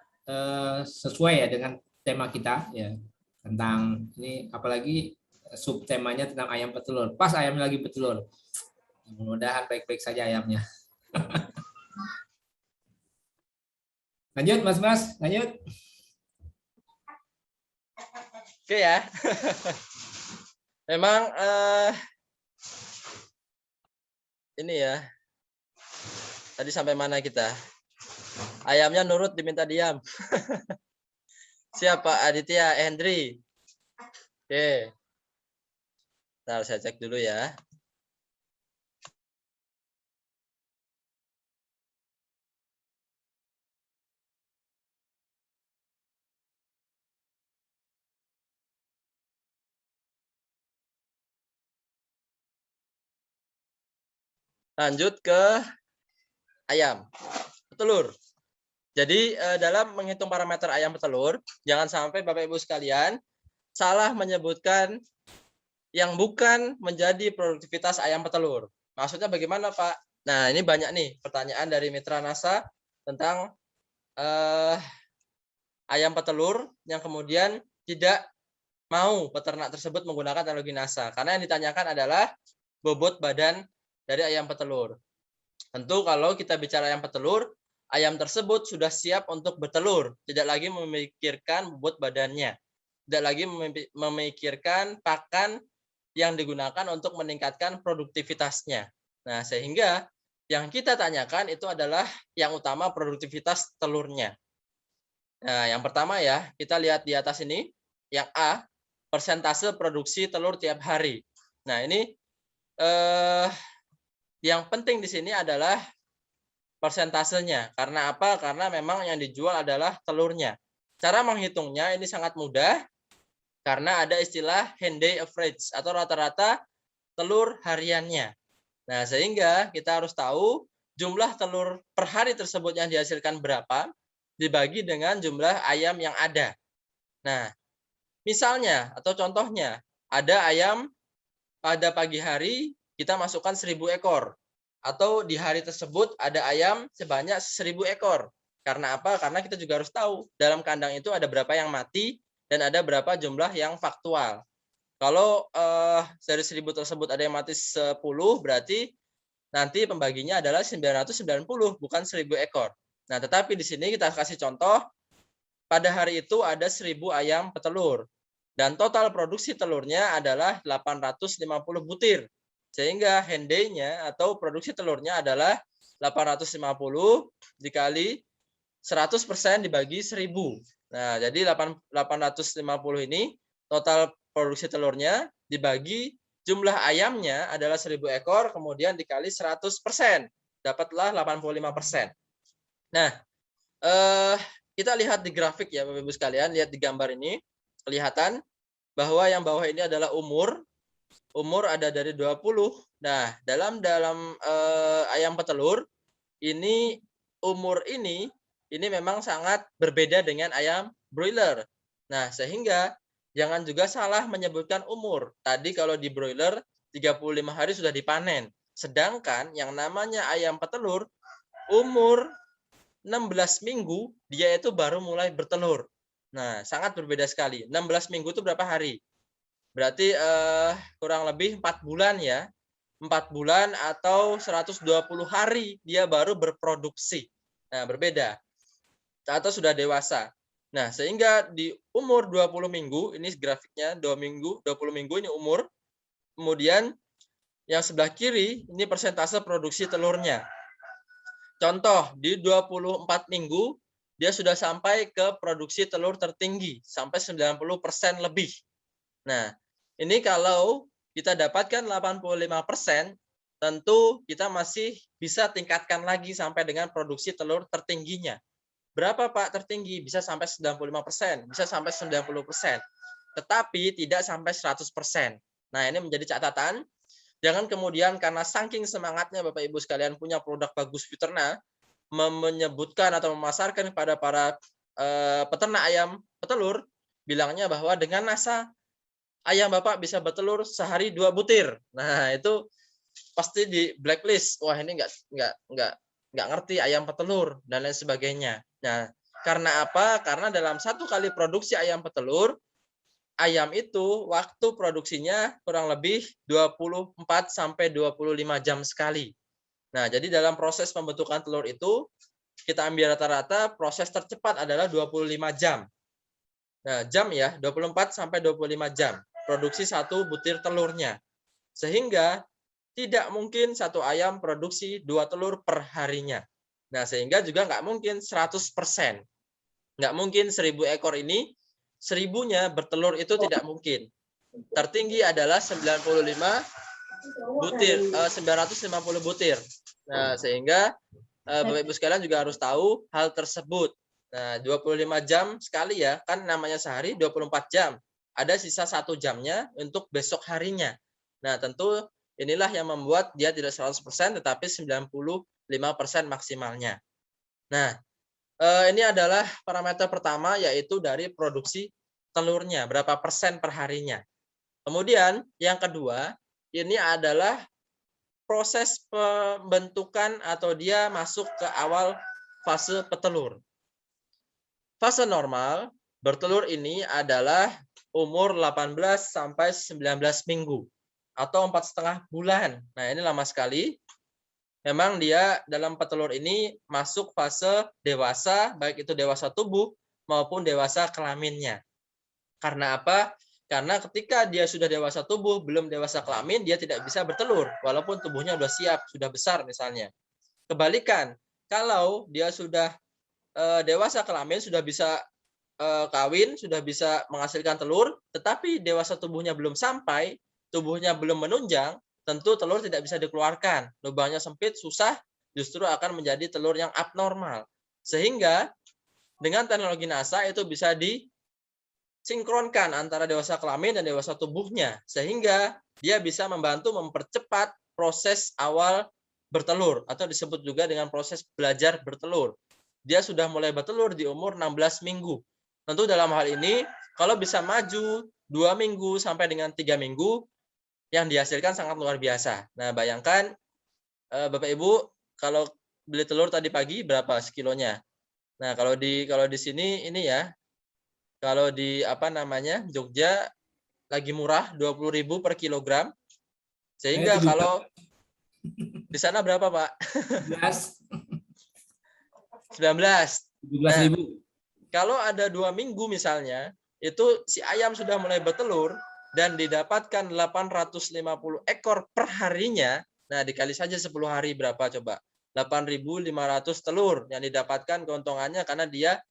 sesuai ya dengan tema kita ya tentang ini, apalagi subtemanya tentang ayam petelur. Pas ayam lagi bertelur. Mudah-mudahan baik-baik saja ayamnya. Lanjut Mas, lanjut. Oke ya. Memang ini ya. Tadi sampai mana kita? Ayamnya nurut diminta diam. Siapa? Aditya, Hendri. Oke. Ntar saya cek dulu ya. Lanjut ke ayam petelur. Jadi dalam menghitung parameter ayam petelur, jangan sampai Bapak Ibu sekalian salah menyebutkan yang bukan menjadi produktivitas ayam petelur. Maksudnya bagaimana, Pak? Nah, ini banyak nih pertanyaan dari mitra NASA tentang ayam petelur yang kemudian tidak mau peternak tersebut menggunakan teknologi NASA. Karena yang ditanyakan adalah bobot badan dari ayam petelur. Tentu kalau kita bicara ayam petelur, ayam tersebut sudah siap untuk bertelur, tidak lagi memikirkan bobot badannya, tidak lagi memikirkan pakan yang digunakan untuk meningkatkan produktivitasnya. Nah, sehingga yang kita tanyakan itu adalah yang utama produktivitas telurnya. Nah, yang pertama ya, kita lihat di atas ini, yang A, persentase produksi telur tiap hari. Nah, ini yang penting di sini adalah persentasenya. Karena apa? Karena memang yang dijual adalah telurnya. Cara menghitungnya ini sangat mudah karena ada istilah hen-day average atau rata-rata telur hariannya. Nah, sehingga kita harus tahu jumlah telur per hari tersebut yang dihasilkan berapa dibagi dengan jumlah ayam yang ada. Nah, misalnya atau contohnya ada ayam pada pagi hari kita masukkan 1000 ekor. Atau di hari tersebut ada ayam sebanyak 1000 ekor. Karena apa? Karena kita juga harus tahu dalam kandang itu ada berapa yang mati dan ada berapa jumlah yang faktual. Kalau dari 1000 tersebut ada yang mati 10, berarti nanti pembaginya adalah 990, bukan 1000 ekor. Nah, tetapi di sini kita kasih contoh, pada hari itu ada 1000 ayam petelur. Dan total produksi telurnya adalah 850 butir. Sehingga hen-day-nya atau produksi telurnya adalah 850 dikali 100% dibagi 1000. Nah, jadi 850 ini total produksi telurnya dibagi jumlah ayamnya adalah 1000 ekor, kemudian dikali 100%. Dapatlah 85%. Nah, kita lihat di grafik ya Bapak Ibu sekalian, lihat di gambar ini, kelihatan bahwa yang bawah ini adalah umur ada dari 20. Nah, dalam ayam petelur ini umur ini memang sangat berbeda dengan ayam broiler. Nah, sehingga jangan juga salah menyebutkan umur. Tadi kalau di broiler 35 hari sudah dipanen. Sedangkan yang namanya ayam petelur umur 16 minggu dia itu baru mulai bertelur. Nah, sangat berbeda sekali. 16 minggu itu berapa hari? Berarti kurang lebih 4 bulan ya. 4 bulan atau 120 hari dia baru berproduksi. Nah, berbeda. atau sudah dewasa. Nah, sehingga di umur 20 minggu, ini grafiknya 20 minggu ini umur. Kemudian yang sebelah kiri ini persentase produksi telurnya. Contoh, di 24 minggu dia sudah sampai ke produksi telur tertinggi sampai 90% lebih. Nah, ini kalau kita dapatkan 85%, tentu kita masih bisa tingkatkan lagi sampai dengan produksi telur tertingginya. Berapa Pak tertinggi? Bisa sampai 95%, bisa sampai 90%. Tetapi tidak sampai 100%. Nah, ini menjadi catatan. Jangan kemudian karena saking semangatnya Bapak Ibu sekalian punya produk bagus Fiterna, menyebutkan atau memasarkan kepada para peternak ayam petelur, bilangnya bahwa dengan NASA ayam Bapak bisa bertelur sehari 2 butir. Nah, itu pasti di blacklist. Wah, ini nggak ngerti ayam petelur dan lain sebagainya. Nah, karena apa? Karena dalam 1 kali produksi ayam petelur, ayam itu waktu produksinya kurang lebih 24 sampai 25 jam sekali. Nah, jadi dalam proses pembentukan telur itu kita ambil rata-rata proses tercepat adalah 25 jam. Nah, jam ya, 24 sampai 25 jam produksi 1 butir telurnya. Sehingga tidak mungkin 1 ayam produksi 2 telur per harinya. Nah, sehingga juga nggak mungkin 100%. Nggak mungkin 1000 ekor ini 1000-nya bertelur, itu tidak mungkin. Tertinggi adalah 95 butir, 950 butir. Nah, sehingga Bapak Ibu sekalian juga harus tahu hal tersebut. Nah, 25 jam sekali ya, kan namanya sehari 24 jam. Ada sisa 1 jamnya untuk besok harinya. Nah, tentu inilah yang membuat dia tidak 100% tetapi 95% maksimalnya. Nah, ini adalah parameter pertama, yaitu dari produksi telurnya, berapa persen per harinya. Kemudian yang kedua, ini adalah proses pembentukan atau dia masuk ke awal fase petelur. Fase normal bertelur ini adalah umur 18 sampai 19 minggu atau 4,5 bulan. Nah, ini lama sekali. Memang dia dalam petelur ini masuk fase dewasa, baik itu dewasa tubuh maupun dewasa kelaminnya. Karena apa? Karena ketika dia sudah dewasa tubuh, belum dewasa kelamin, dia tidak bisa bertelur, walaupun tubuhnya sudah siap, sudah besar misalnya. Kebalikan, kalau dia sudah dewasa kelamin, sudah bisa kawin, sudah bisa menghasilkan telur, tetapi dewasa tubuhnya belum sampai, tubuhnya belum menunjang, tentu telur tidak bisa dikeluarkan. Lubangnya sempit, susah, justru akan menjadi telur yang abnormal. Sehingga dengan teknologi NASA itu bisa sinkronkan antara dewasa kelamin dan dewasa tubuhnya, sehingga dia bisa membantu mempercepat proses awal bertelur atau disebut juga dengan proses belajar bertelur. Dia sudah mulai bertelur di umur 16 minggu. Tentu dalam hal ini kalau bisa maju 2 minggu sampai dengan 3 minggu, yang dihasilkan sangat luar biasa. Nah, bayangkan Bapak Ibu kalau beli telur tadi pagi berapa sekilonya. Nah, kalau di sini ini ya, kalau di Jogja lagi murah 20.000 per kilogram. Sehingga kalau di sana berapa, Pak? 19. 17.000. Kalau ada 2 minggu misalnya, itu si ayam sudah mulai bertelur dan didapatkan 850 ekor per harinya. Nah, dikali saja 10 hari berapa coba? 8.500 telur yang didapatkan keuntungannya karena dia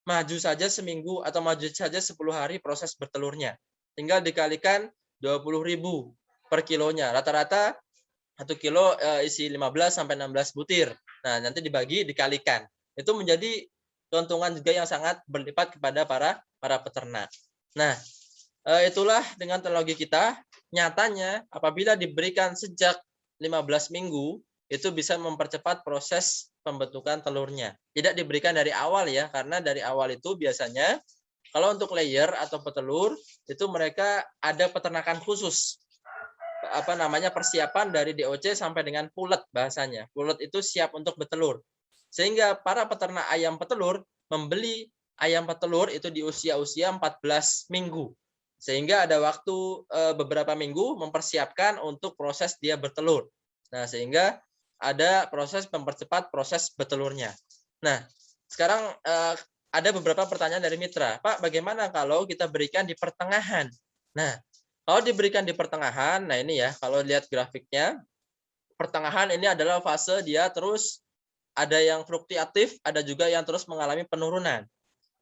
maju saja seminggu atau maju saja 10 hari proses bertelurnya. Tinggal dikalikan 20.000 per kilonya. Rata-rata 1 kilo isi 15 sampai 16 butir. Nah, nanti dibagi, dikalikan. Itu menjadi keuntungan juga yang sangat berlipat kepada para peternak. Nah, itulah dengan teknologi kita. Nyatanya apabila diberikan sejak 15 minggu, itu bisa mempercepat proses pembentukan telurnya. Tidak diberikan dari awal ya, karena dari awal itu biasanya kalau untuk layer atau petelur itu mereka ada peternakan khusus. Persiapan dari DOC sampai dengan pulet bahasanya. Pulet itu siap untuk bertelur. Sehingga para peternak ayam petelur membeli ayam petelur itu di usia-usia 14 minggu. Sehingga ada waktu beberapa minggu mempersiapkan untuk proses dia bertelur. Nah, sehingga ada proses mempercepat proses bertelurnya. Nah, sekarang ada beberapa pertanyaan dari mitra. Pak, bagaimana kalau kita berikan di pertengahan? Nah, kalau diberikan di pertengahan, nah ini ya, kalau lihat grafiknya, pertengahan ini adalah fase dia terus ada yang fluktuatif, ada juga yang terus mengalami penurunan.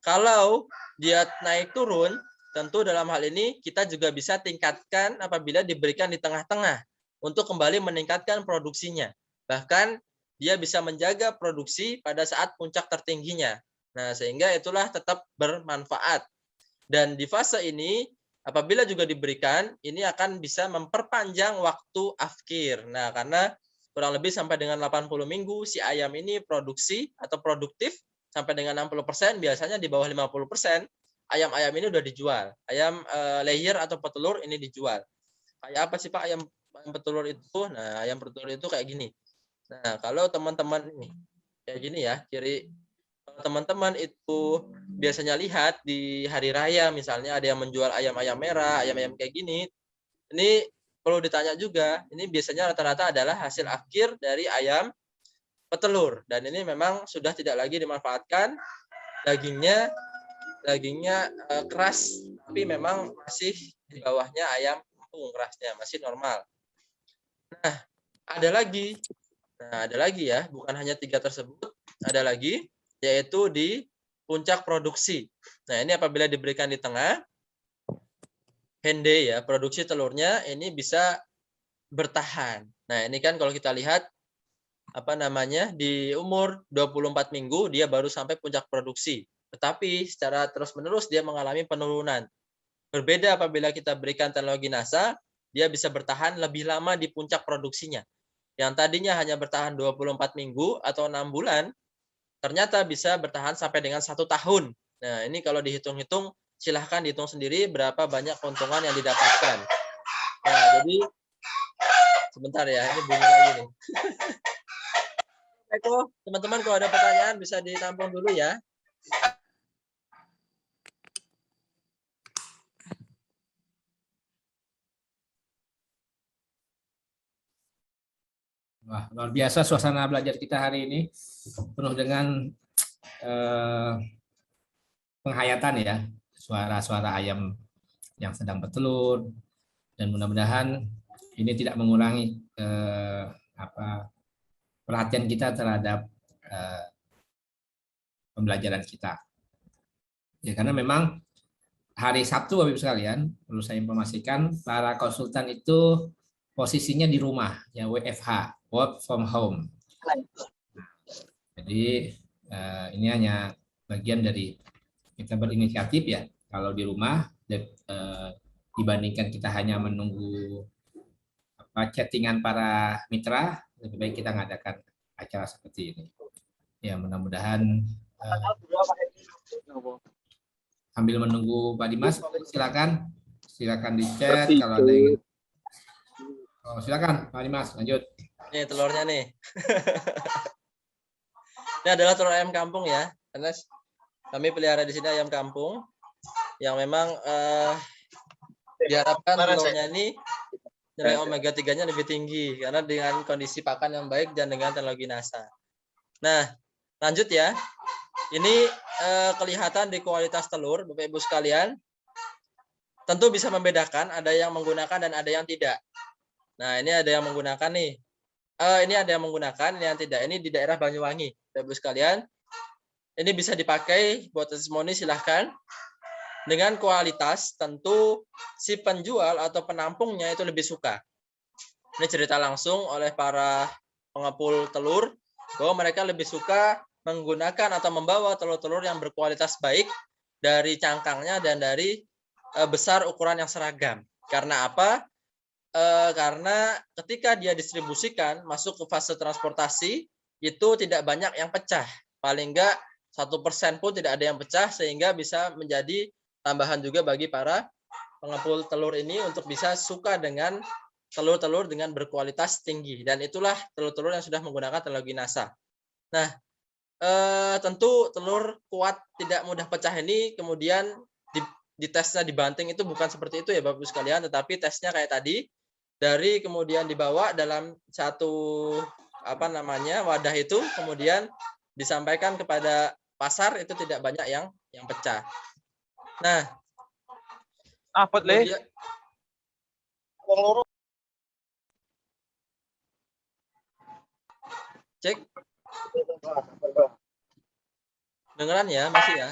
Kalau dia naik turun, tentu dalam hal ini kita juga bisa tingkatkan apabila diberikan di tengah-tengah untuk kembali meningkatkan produksinya. Bahkan dia bisa menjaga produksi pada saat puncak tertingginya. Nah, sehingga itulah tetap bermanfaat. Dan di fase ini, apabila juga diberikan, ini akan bisa memperpanjang waktu afkir. Nah, karena kurang lebih sampai dengan 80 minggu, si ayam ini produksi atau produktif sampai dengan 60%, biasanya di bawah 50%, ayam-ayam ini udah dijual. Ayam layer atau petelur ini dijual. Kayak apa sih Pak ayam petelur itu? Nah, ayam petelur itu kayak gini. Nah, kalau teman-teman ini kayak gini ya, kiri teman-teman itu biasanya lihat di hari raya misalnya ada yang menjual ayam-ayam merah, ayam-ayam kayak gini. Ini perlu ditanya juga, ini biasanya rata-rata adalah hasil akhir dari ayam petelur dan ini memang sudah tidak lagi dimanfaatkan. Dagingnya keras tapi memang masih di bawahnya ayam kampung, kerasnya masih normal. Nah, ada lagi. Nah, ada lagi ya, bukan hanya 3 tersebut, ada lagi yaitu di puncak produksi. Nah, ini apabila diberikan di tengah, hende ya, produksi telurnya ini bisa bertahan. Nah, ini kan kalau kita lihat apa namanya, di umur 24 minggu dia baru sampai puncak produksi. Tetapi secara terus-menerus dia mengalami penurunan. Berbeda apabila kita berikan teknologi NASA, dia bisa bertahan lebih lama di puncak produksinya. Yang tadinya hanya bertahan 24 minggu atau 6 bulan, ternyata bisa bertahan sampai dengan 1 tahun. Nah, ini kalau dihitung-hitung, silahkan dihitung sendiri berapa banyak keuntungan yang didapatkan. Nah, jadi sebentar ya, ini bunyi lagi nih. Eko, teman-teman kalau ada pertanyaan bisa ditampung dulu ya. Wah, luar biasa suasana belajar kita hari ini, penuh dengan penghayatan ya, suara-suara ayam yang sedang bertelur, dan mudah-mudahan ini tidak mengurangi perhatian kita terhadap pembelajaran kita. Ya, karena memang hari Sabtu, Bapak Ibu sekalian, perlu saya informasikan, para konsultan itu posisinya di rumah, ya WFH, work from home. Jadi ini hanya bagian dari kita berinisiatif ya. Kalau di rumah dibandingkan kita hanya menunggu chattingan para mitra, lebih baik kita mengadakan acara seperti ini. Ya, mudah-mudahan sambil menunggu Pak Dimas, silakan di chat kalau ada yang. Oh, silakan Pak Dimas, lanjut. Nih telurnya nih. Ini adalah telur ayam kampung ya, karena kami pelihara di sini ayam kampung yang memang diharapkan telurnya ini nilai omega 3-nya lebih tinggi karena dengan kondisi pakan yang baik dan dengan teknologi NASA. Nah, lanjut ya. Ini kelihatan di kualitas telur, Bapak Ibu sekalian. Tentu bisa membedakan, ada yang menggunakan dan ada yang tidak. Nah, ini ada yang menggunakan nih. Ini ada yang menggunakan, ini yang tidak. Ini di daerah Banyuwangi, Bapak Ibu sekalian. Ini bisa dipakai buat testimoni, silahkan. Dengan kualitas, tentu si penjual atau penampungnya itu lebih suka. Ini cerita langsung oleh para pengepul telur, bahwa mereka lebih suka menggunakan atau membawa telur-telur yang berkualitas baik dari cangkangnya dan dari besar ukuran yang seragam. Karena apa? Karena ketika dia distribusikan masuk ke fase transportasi itu tidak banyak yang pecah, paling enggak 1% pun tidak ada yang pecah, sehingga bisa menjadi tambahan juga bagi para pengepul telur ini untuk bisa suka dengan telur-telur dengan berkualitas tinggi, dan itulah telur-telur yang sudah menggunakan teknologi NASA. Nah, tentu telur kuat tidak mudah pecah ini kemudian di tesnya dibanting itu bukan seperti itu ya Bapak Ibu sekalian, tetapi tesnya kayak tadi, dari kemudian dibawa dalam satu wadah itu, kemudian disampaikan kepada pasar itu tidak banyak yang pecah. Nah, Apa le? kemudian cek dengeran ya, masih ya.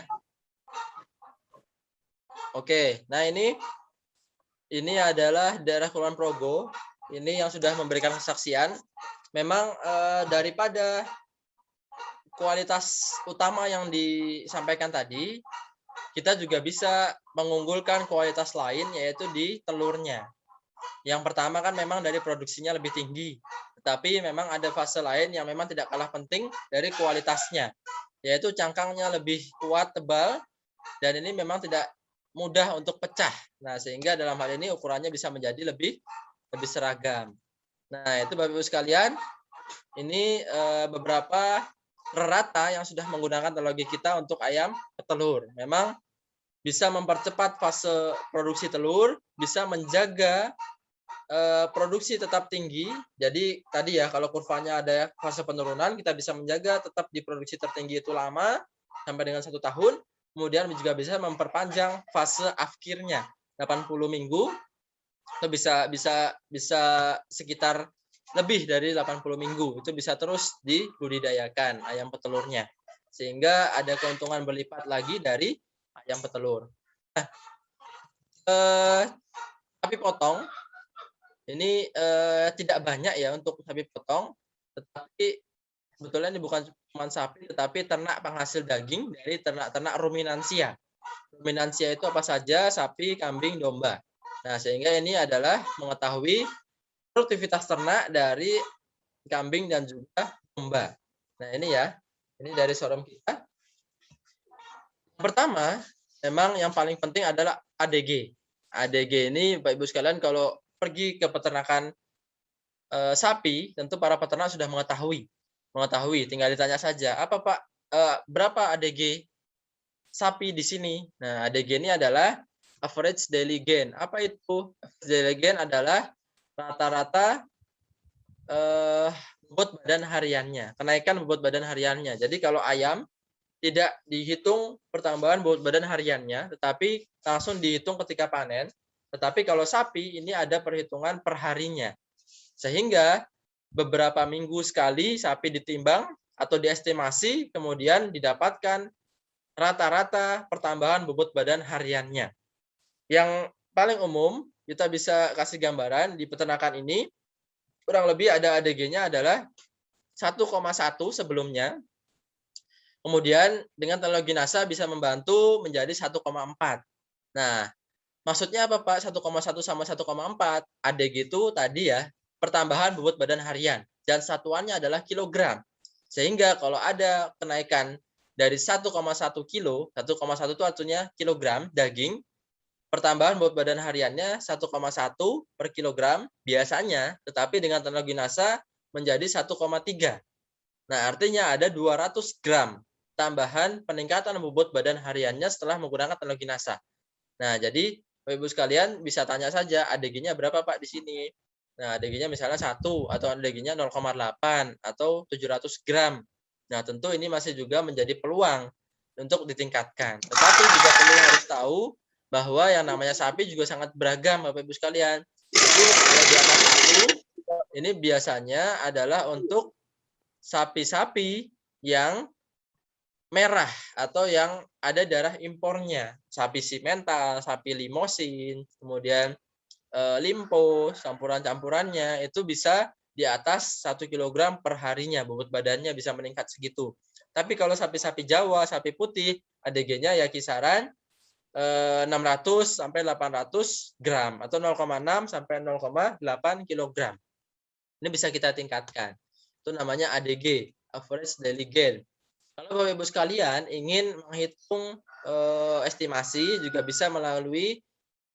Oke, nah ini adalah daerah Kulon Progo. Ini yang sudah memberikan kesaksian. Memang daripada kualitas utama yang disampaikan tadi, kita juga bisa mengunggulkan kualitas lain, yaitu di telurnya. Yang pertama kan memang dari produksinya lebih tinggi, tetapi memang ada fase lain yang memang tidak kalah penting dari kualitasnya, yaitu cangkangnya lebih kuat, tebal, dan ini memang tidak mudah untuk pecah. Nah, sehingga dalam hal ini ukurannya bisa menjadi lebih seragam. Nah, itu Bapak Ibu sekalian, ini beberapa rata yang sudah menggunakan teknologi kita untuk ayam petelur. Memang bisa mempercepat fase produksi telur, bisa menjaga produksi tetap tinggi. Jadi tadi ya, kalau kurvanya ada fase penurunan, kita bisa menjaga tetap di produksi tertinggi itu lama sampai dengan 1 tahun. Kemudian juga bisa memperpanjang fase akhirnya 80 minggu, itu bisa sekitar lebih dari 80 minggu. Itu bisa terus dibudidayakan ayam petelurnya, sehingga ada keuntungan berlipat lagi dari ayam petelur. Nah, sapi potong ini tidak banyak ya untuk sapi potong, tetapi sebetulnya ini bukan cuma sapi, tetapi ternak penghasil daging dari ternak-ternak ruminansia. Ruminansia itu apa saja? Sapi, kambing, domba. Nah, sehingga ini adalah mengetahui produktivitas ternak dari kambing dan juga domba. Nah, ini ya, ini dari showroom kita. Pertama, memang yang paling penting adalah ADG. ADG ini Bapak Ibu sekalian kalau pergi ke peternakan sapi, tentu para peternak sudah mengetahui. Tinggal ditanya saja, apa Pak, berapa ADG sapi di sini? Nah, ADG ini adalah average daily gain. Apa itu? Average daily gain adalah rata-rata bobot badan hariannya, kenaikan bobot badan hariannya. Jadi kalau ayam tidak dihitung pertambahan bobot badan hariannya, tetapi langsung dihitung ketika panen. Tetapi kalau sapi ini ada perhitungan per harinya. Sehingga beberapa minggu sekali sapi ditimbang atau diestimasi, kemudian didapatkan rata-rata pertambahan bobot badan hariannya. Yang paling umum, kita bisa kasih gambaran di peternakan ini, kurang lebih ada ADG-nya adalah 1,1 sebelumnya. Kemudian dengan teknologi NASA bisa membantu menjadi 1,4. Nah, maksudnya apa Pak? 1,1 sama 1,4. ADG itu tadi ya, pertambahan bobot badan harian. Dan satuannya adalah kilogram. Sehingga kalau ada kenaikan dari 1,1 kilo, 1,1 itu artinya kilogram daging, pertambahan bobot badan hariannya 1,1 per kilogram biasanya, tetapi dengan teknologi NASA menjadi 1,3. Nah, artinya ada 200 gram tambahan peningkatan bobot badan hariannya setelah menggunakan teknologi NASA. Nah, jadi Bapak Ibu sekalian bisa tanya saja ADG-nya berapa Pak di sini. Nah, ADG-nya misalnya 1 atau ADG-nya 0,8 atau 700 gram. Nah, tentu ini masih juga menjadi peluang untuk ditingkatkan. Tetapi juga perlu harus tahu bahwa yang namanya sapi juga sangat beragam Bapak Ibu sekalian. Itu kalau di atas 1 ini biasanya adalah untuk sapi-sapi yang merah atau yang ada darah impornya. Sapi simental, sapi limosin, kemudian limpo, campuran-campurannya itu bisa di atas 1 kg per harinya, bobot badannya bisa meningkat segitu. Tapi kalau sapi-sapi Jawa, sapi putih, ADG-nya ya kisaran 600 sampai 800 gram atau 0,6 sampai 0,8 kg. Ini bisa kita tingkatkan. Itu namanya ADG, average daily gain. Kalau Bapak Ibu sekalian ingin menghitung estimasi, juga bisa melalui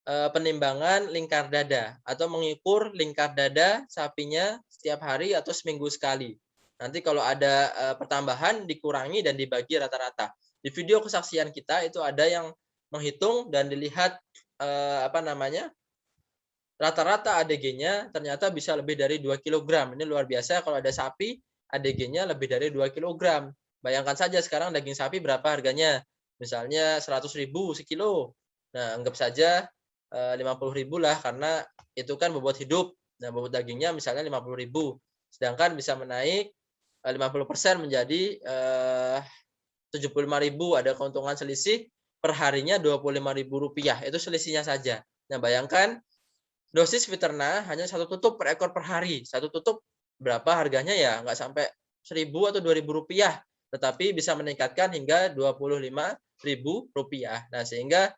penimbangan lingkar dada atau mengukur lingkar dada sapinya setiap hari atau seminggu sekali. Nanti kalau ada pertambahan dikurangi dan dibagi rata-rata. Di video kesaksian kita itu ada yang menghitung dan dilihat rata-rata ADG-nya ternyata bisa lebih dari 2 kg. Ini luar biasa kalau ada sapi ADG-nya lebih dari 2 kg. Bayangkan saja sekarang daging sapi berapa harganya? Misalnya 100.000 sekilo. Nah, anggap saja 50.000 lah karena itu kan bobot hidup. Nah, bobot dagingnya misalnya 50.000. Sedangkan bisa menaik 50% menjadi 75.000, ada keuntungan selisih per harinya Rp25.000. Itu selisihnya saja. Nah, bayangkan dosis Viterna hanya 1 tutup per ekor per hari. 1 tutup berapa harganya ya? Nggak sampai Rp1.000 atau Rp2.000, tetapi bisa meningkatkan hingga Rp25.000. Nah, sehingga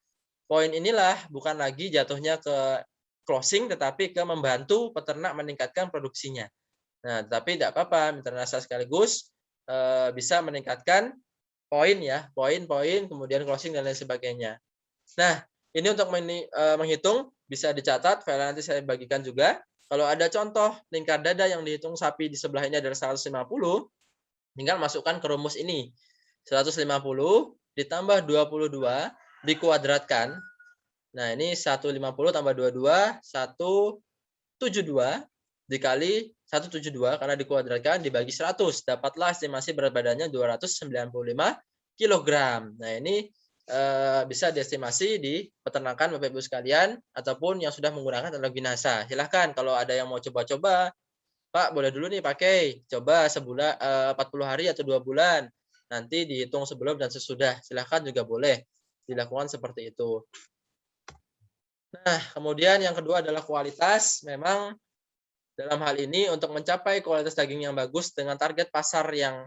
poin inilah bukan lagi jatuhnya ke closing, tetapi ke membantu peternak meningkatkan produksinya. Nah, tapi tidak apa-apa, mitra nasa sekaligus bisa meningkatkan poin ya, poin-poin, kemudian closing dan lain sebagainya. Nah, ini untuk menghitung bisa dicatat, file nanti saya bagikan juga. Kalau ada contoh lingkar dada yang dihitung sapi di sebelah ini adalah 150, tinggal masukkan ke rumus ini. 150 ditambah 22 dikuadratkan. Nah, ini 150 tambah 22, 172 dikali 172 karena dikuadratkan dibagi 100. Dapatlah estimasi berat badannya 295 kg. Nah, ini bisa diestimasi di peternakan Bapak Ibu sekalian ataupun yang sudah menggunakan teknologi NASA. Silahkan kalau ada yang mau coba-coba, Pak boleh dulu nih pakai, coba sebulan 40 hari atau 2 bulan. Nanti dihitung sebelum dan sesudah. Silahkan juga boleh dilakukan seperti itu. Nah, kemudian yang kedua adalah kualitas. Memang dalam hal ini untuk mencapai kualitas daging yang bagus dengan target pasar yang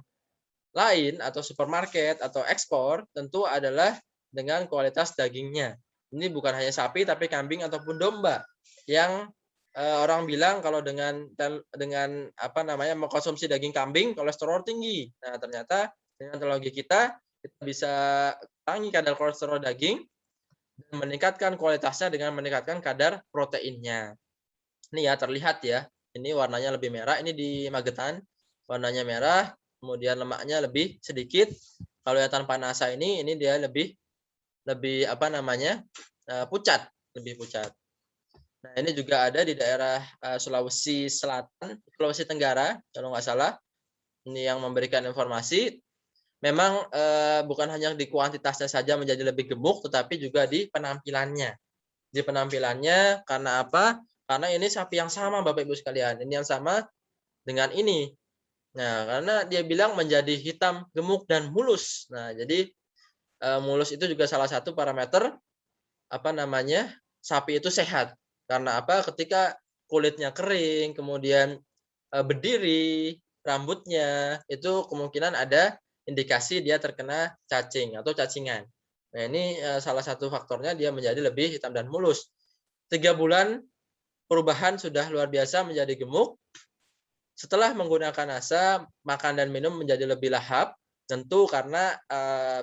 lain atau supermarket atau ekspor tentu adalah dengan kualitas dagingnya. Ini bukan hanya sapi tapi kambing ataupun domba yang orang bilang kalau dengan mengkonsumsi daging kambing kolesterol tinggi. Nah, ternyata dengan teknologi kita bisa kurangi kadar kolesterol daging dan meningkatkan kualitasnya dengan meningkatkan kadar proteinnya. Ini ya terlihat ya. Ini warnanya lebih merah, ini di Magetan warnanya merah, kemudian lemaknya lebih sedikit. Kalau yang tanpa NASA ini dia lebih pucat, lebih pucat. Nah, ini juga ada di daerah Sulawesi Selatan, Sulawesi Tenggara kalau nggak salah. Ini yang memberikan informasi. Memang bukan hanya di kuantitasnya saja menjadi lebih gemuk, tetapi juga di penampilannya. Di penampilannya karena apa? Karena ini sapi yang sama Bapak Ibu sekalian. Ini yang sama dengan ini. Nah, karena dia bilang menjadi hitam, gemuk, dan mulus. Nah, jadi mulus itu juga salah satu parameter sapi itu sehat. Karena apa? Ketika kulitnya kering, kemudian berdiri, rambutnya, itu kemungkinan ada indikasi dia terkena cacing atau cacingan. Nah, ini salah satu faktornya dia menjadi lebih hitam dan mulus. 3 bulan perubahan sudah luar biasa menjadi gemuk. Setelah menggunakan NASA, makan dan minum menjadi lebih lahap, tentu karena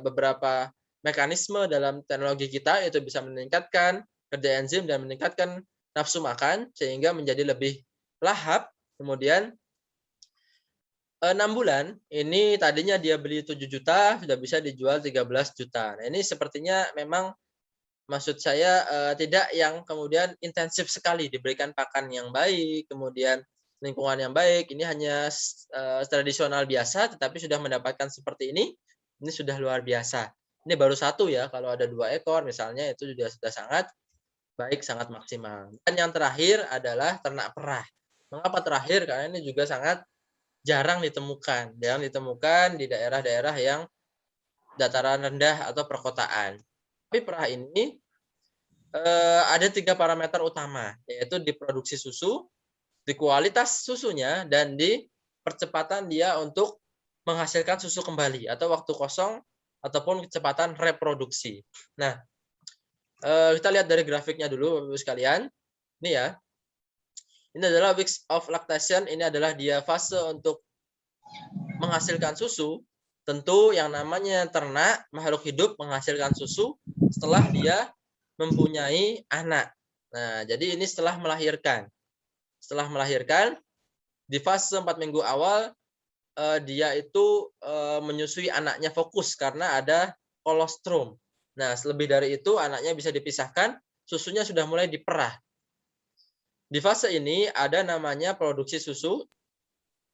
beberapa mekanisme dalam teknologi kita itu bisa meningkatkan kerja enzim dan meningkatkan nafsu makan sehingga menjadi lebih lahap. Kemudian 6 bulan, ini tadinya dia beli 7 juta, sudah bisa dijual 13 juta. Nah, ini sepertinya memang maksud saya tidak yang kemudian intensif sekali, diberikan pakan yang baik, kemudian lingkungan yang baik. Ini hanya tradisional biasa, tetapi sudah mendapatkan seperti ini sudah luar biasa. Ini baru 1 ya, kalau ada 2 ekor misalnya itu sudah sangat baik, sangat maksimal. Dan yang terakhir adalah ternak perah. Mengapa terakhir? Karena ini juga sangat jarang ditemukan di daerah-daerah yang dataran rendah atau perkotaan. Tapi perah ini ada 3 parameter utama, yaitu di produksi susu, di kualitas susunya, dan di percepatan dia untuk menghasilkan susu kembali atau waktu kosong ataupun kecepatan reproduksi. Nah, kita lihat dari grafiknya dulu Bapak-Ibu sekalian. Ini ya. Ini adalah weeks of lactation, ini adalah dia fase untuk menghasilkan susu. Tentu yang namanya ternak, makhluk hidup menghasilkan susu setelah dia mempunyai anak. Nah, jadi ini setelah melahirkan. Setelah melahirkan, di fase 4 minggu awal, dia itu menyusui anaknya fokus karena ada kolostrum. Nah, lebih dari itu anaknya bisa dipisahkan, susunya sudah mulai diperah. Di fase ini ada namanya produksi susu.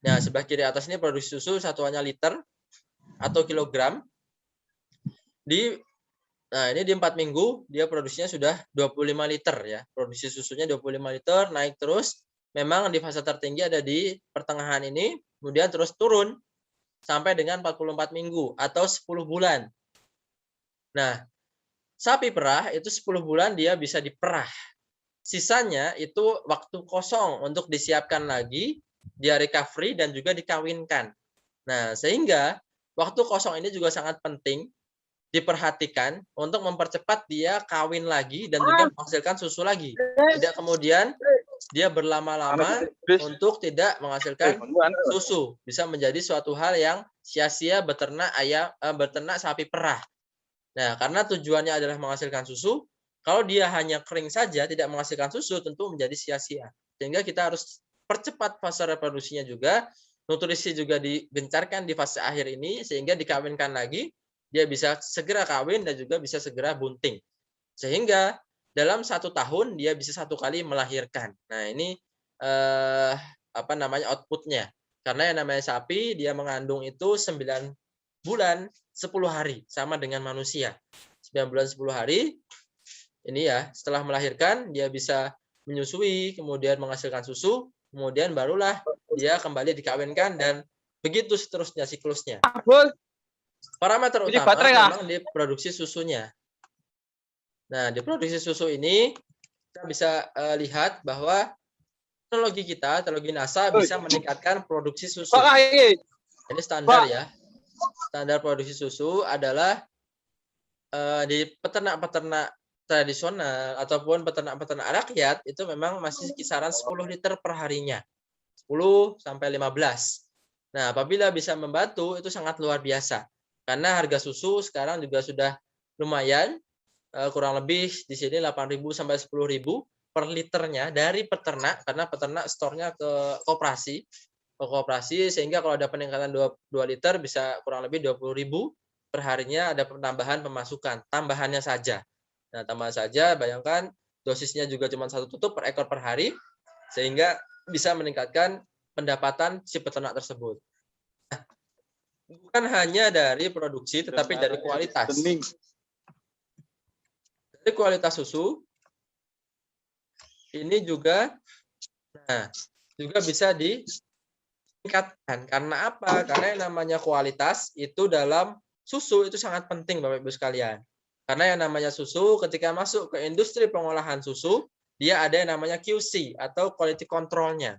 Nah, sebelah kiri atas ini produksi susu, satuannya liter. atau kilogram. Nah, ini di 4 minggu dia produksinya sudah 25 liter ya. Produksi susunya 25 liter, naik terus. Memang di fase tertinggi ada di pertengahan ini, kemudian terus turun sampai dengan 44 minggu atau 10 bulan. Nah, sapi perah itu 10 bulan dia bisa diperah. Sisanya itu waktu kosong untuk disiapkan lagi, dia recovery dan juga dikawinkan. Nah, sehingga waktu kosong ini juga sangat penting diperhatikan untuk mempercepat dia kawin lagi dan juga menghasilkan susu lagi. Tidak kemudian dia berlama-lama untuk tidak menghasilkan susu. Bisa menjadi suatu hal yang sia-sia beternak sapi perah. Nah, karena tujuannya adalah menghasilkan susu, kalau dia hanya kering saja tidak menghasilkan susu tentu menjadi sia-sia. Sehingga kita harus percepat fase reproduksinya juga, nutrisi juga digencarkan di fase akhir ini sehingga dikawinkan lagi. Dia bisa segera kawin dan juga bisa segera bunting. Sehingga dalam 1 tahun dia bisa 1 kali melahirkan. Nah, ini outputnya. Karena yang namanya sapi dia mengandung itu 9 bulan 10 hari sama dengan manusia. 9 bulan 10 hari ini ya, setelah melahirkan dia bisa menyusui, kemudian menghasilkan susu, kemudian barulah dia kembali dikawinkan dan begitu seterusnya siklusnya. Parameter utama memang di produksi susunya. Nah, di produksi susu ini kita bisa lihat bahwa teknologi NASA bisa meningkatkan produksi susu. Ini standar ya. Standar produksi susu adalah di peternak-peternak tradisional ataupun peternak-peternak rakyat itu memang masih kisaran 10 liter per harinya. 10 sampai 15. Nah, apabila bisa membantu itu sangat luar biasa. Karena harga susu sekarang juga sudah lumayan, kurang lebih di sini 8.000 sampai 10.000 per liternya dari peternak, karena peternak stornya ke koperasi, sehingga kalau ada peningkatan 2 liter bisa kurang lebih 20.000 per harinya ada penambahan pemasukan, tambahannya saja. Nah, tambahan saja, bayangkan dosisnya juga cuma 1 tutup per ekor per hari, sehingga bisa meningkatkan pendapatan si peternak tersebut. Bukan hanya dari produksi, tetapi dari kualitas. Dari kualitas susu, ini juga bisa ditingkatkan. Karena apa? Karena yang namanya kualitas itu dalam susu itu sangat penting, Bapak Ibu sekalian. Karena yang namanya susu, ketika masuk ke industri pengolahan susu, dia ada yang namanya QC atau quality control-nya.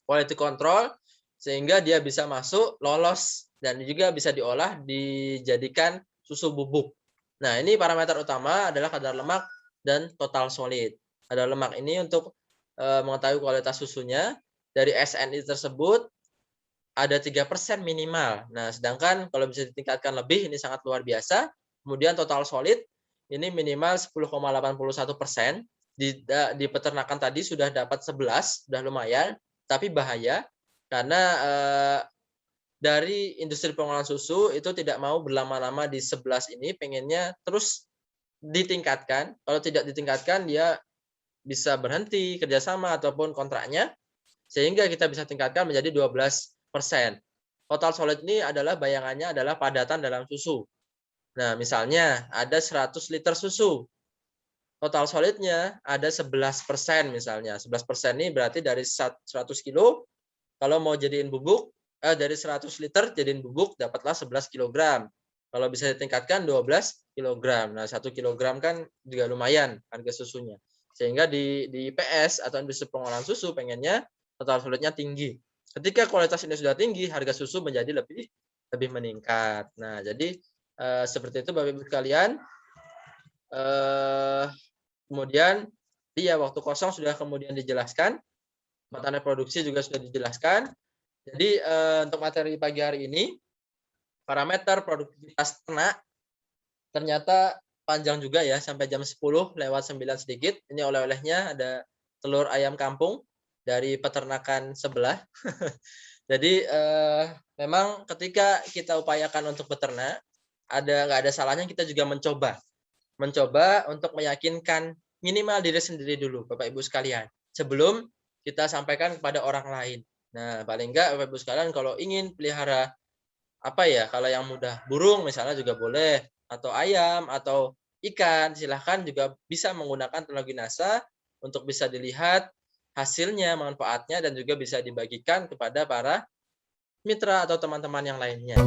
Quality control, sehingga dia bisa masuk, lolos, dan juga bisa diolah dijadikan susu bubuk. Nah, ini parameter utama adalah kadar lemak dan total solid. Kadar lemak ini untuk mengetahui kualitas susunya. Dari SNI tersebut ada 3% minimal. Nah, sedangkan kalau bisa ditingkatkan lebih ini sangat luar biasa. Kemudian total solid ini minimal 10,81%. Di peternakan tadi sudah dapat 11, sudah lumayan, tapi bahaya karena dari industri pengolahan susu itu tidak mau berlama-lama di 11 ini, pengennya terus ditingkatkan. Kalau tidak ditingkatkan, dia bisa berhenti kerjasama ataupun kontraknya, sehingga kita bisa tingkatkan menjadi 12%. Total solid ini adalah bayangannya adalah padatan dalam susu. Nah, misalnya ada 100 liter susu. Total solidnya ada 11% misalnya. 11% ini berarti dari 100 kilo, kalau mau jadiin bubuk, dari 100 liter jadiin bubuk dapatlah 11 kg. Kalau bisa ditingkatkan 12 kg. Nah, 1 kg kan juga lumayan harga susunya. Sehingga di PS atau industri pengolahan susu pengennya total solidnya tinggi. Ketika kualitas ini sudah tinggi, harga susu menjadi lebih meningkat. Nah, jadi seperti itu Bapak Ibu sekalian. Kemudian waktu kosong sudah kemudian dijelaskan. Mata reproduksi juga sudah dijelaskan. Jadi untuk materi pagi hari ini, parameter produktivitas ternak ternyata panjang juga ya, sampai jam 10 lewat 9 sedikit. Ini oleh-olehnya ada telur ayam kampung dari peternakan sebelah. Jadi memang ketika kita upayakan untuk beternak, nggak ada salahnya kita juga mencoba untuk meyakinkan minimal diri sendiri dulu, Bapak Ibu sekalian, sebelum kita sampaikan kepada orang lain. Nah, paling enggak Bapak Ibu sekalian kalau ingin pelihara apa ya, kalau yang mudah burung misalnya juga boleh, atau ayam atau ikan, silahkan juga bisa menggunakan teknologi NASA untuk bisa dilihat hasilnya, manfaatnya, dan juga bisa dibagikan kepada para mitra atau teman-teman yang lainnya.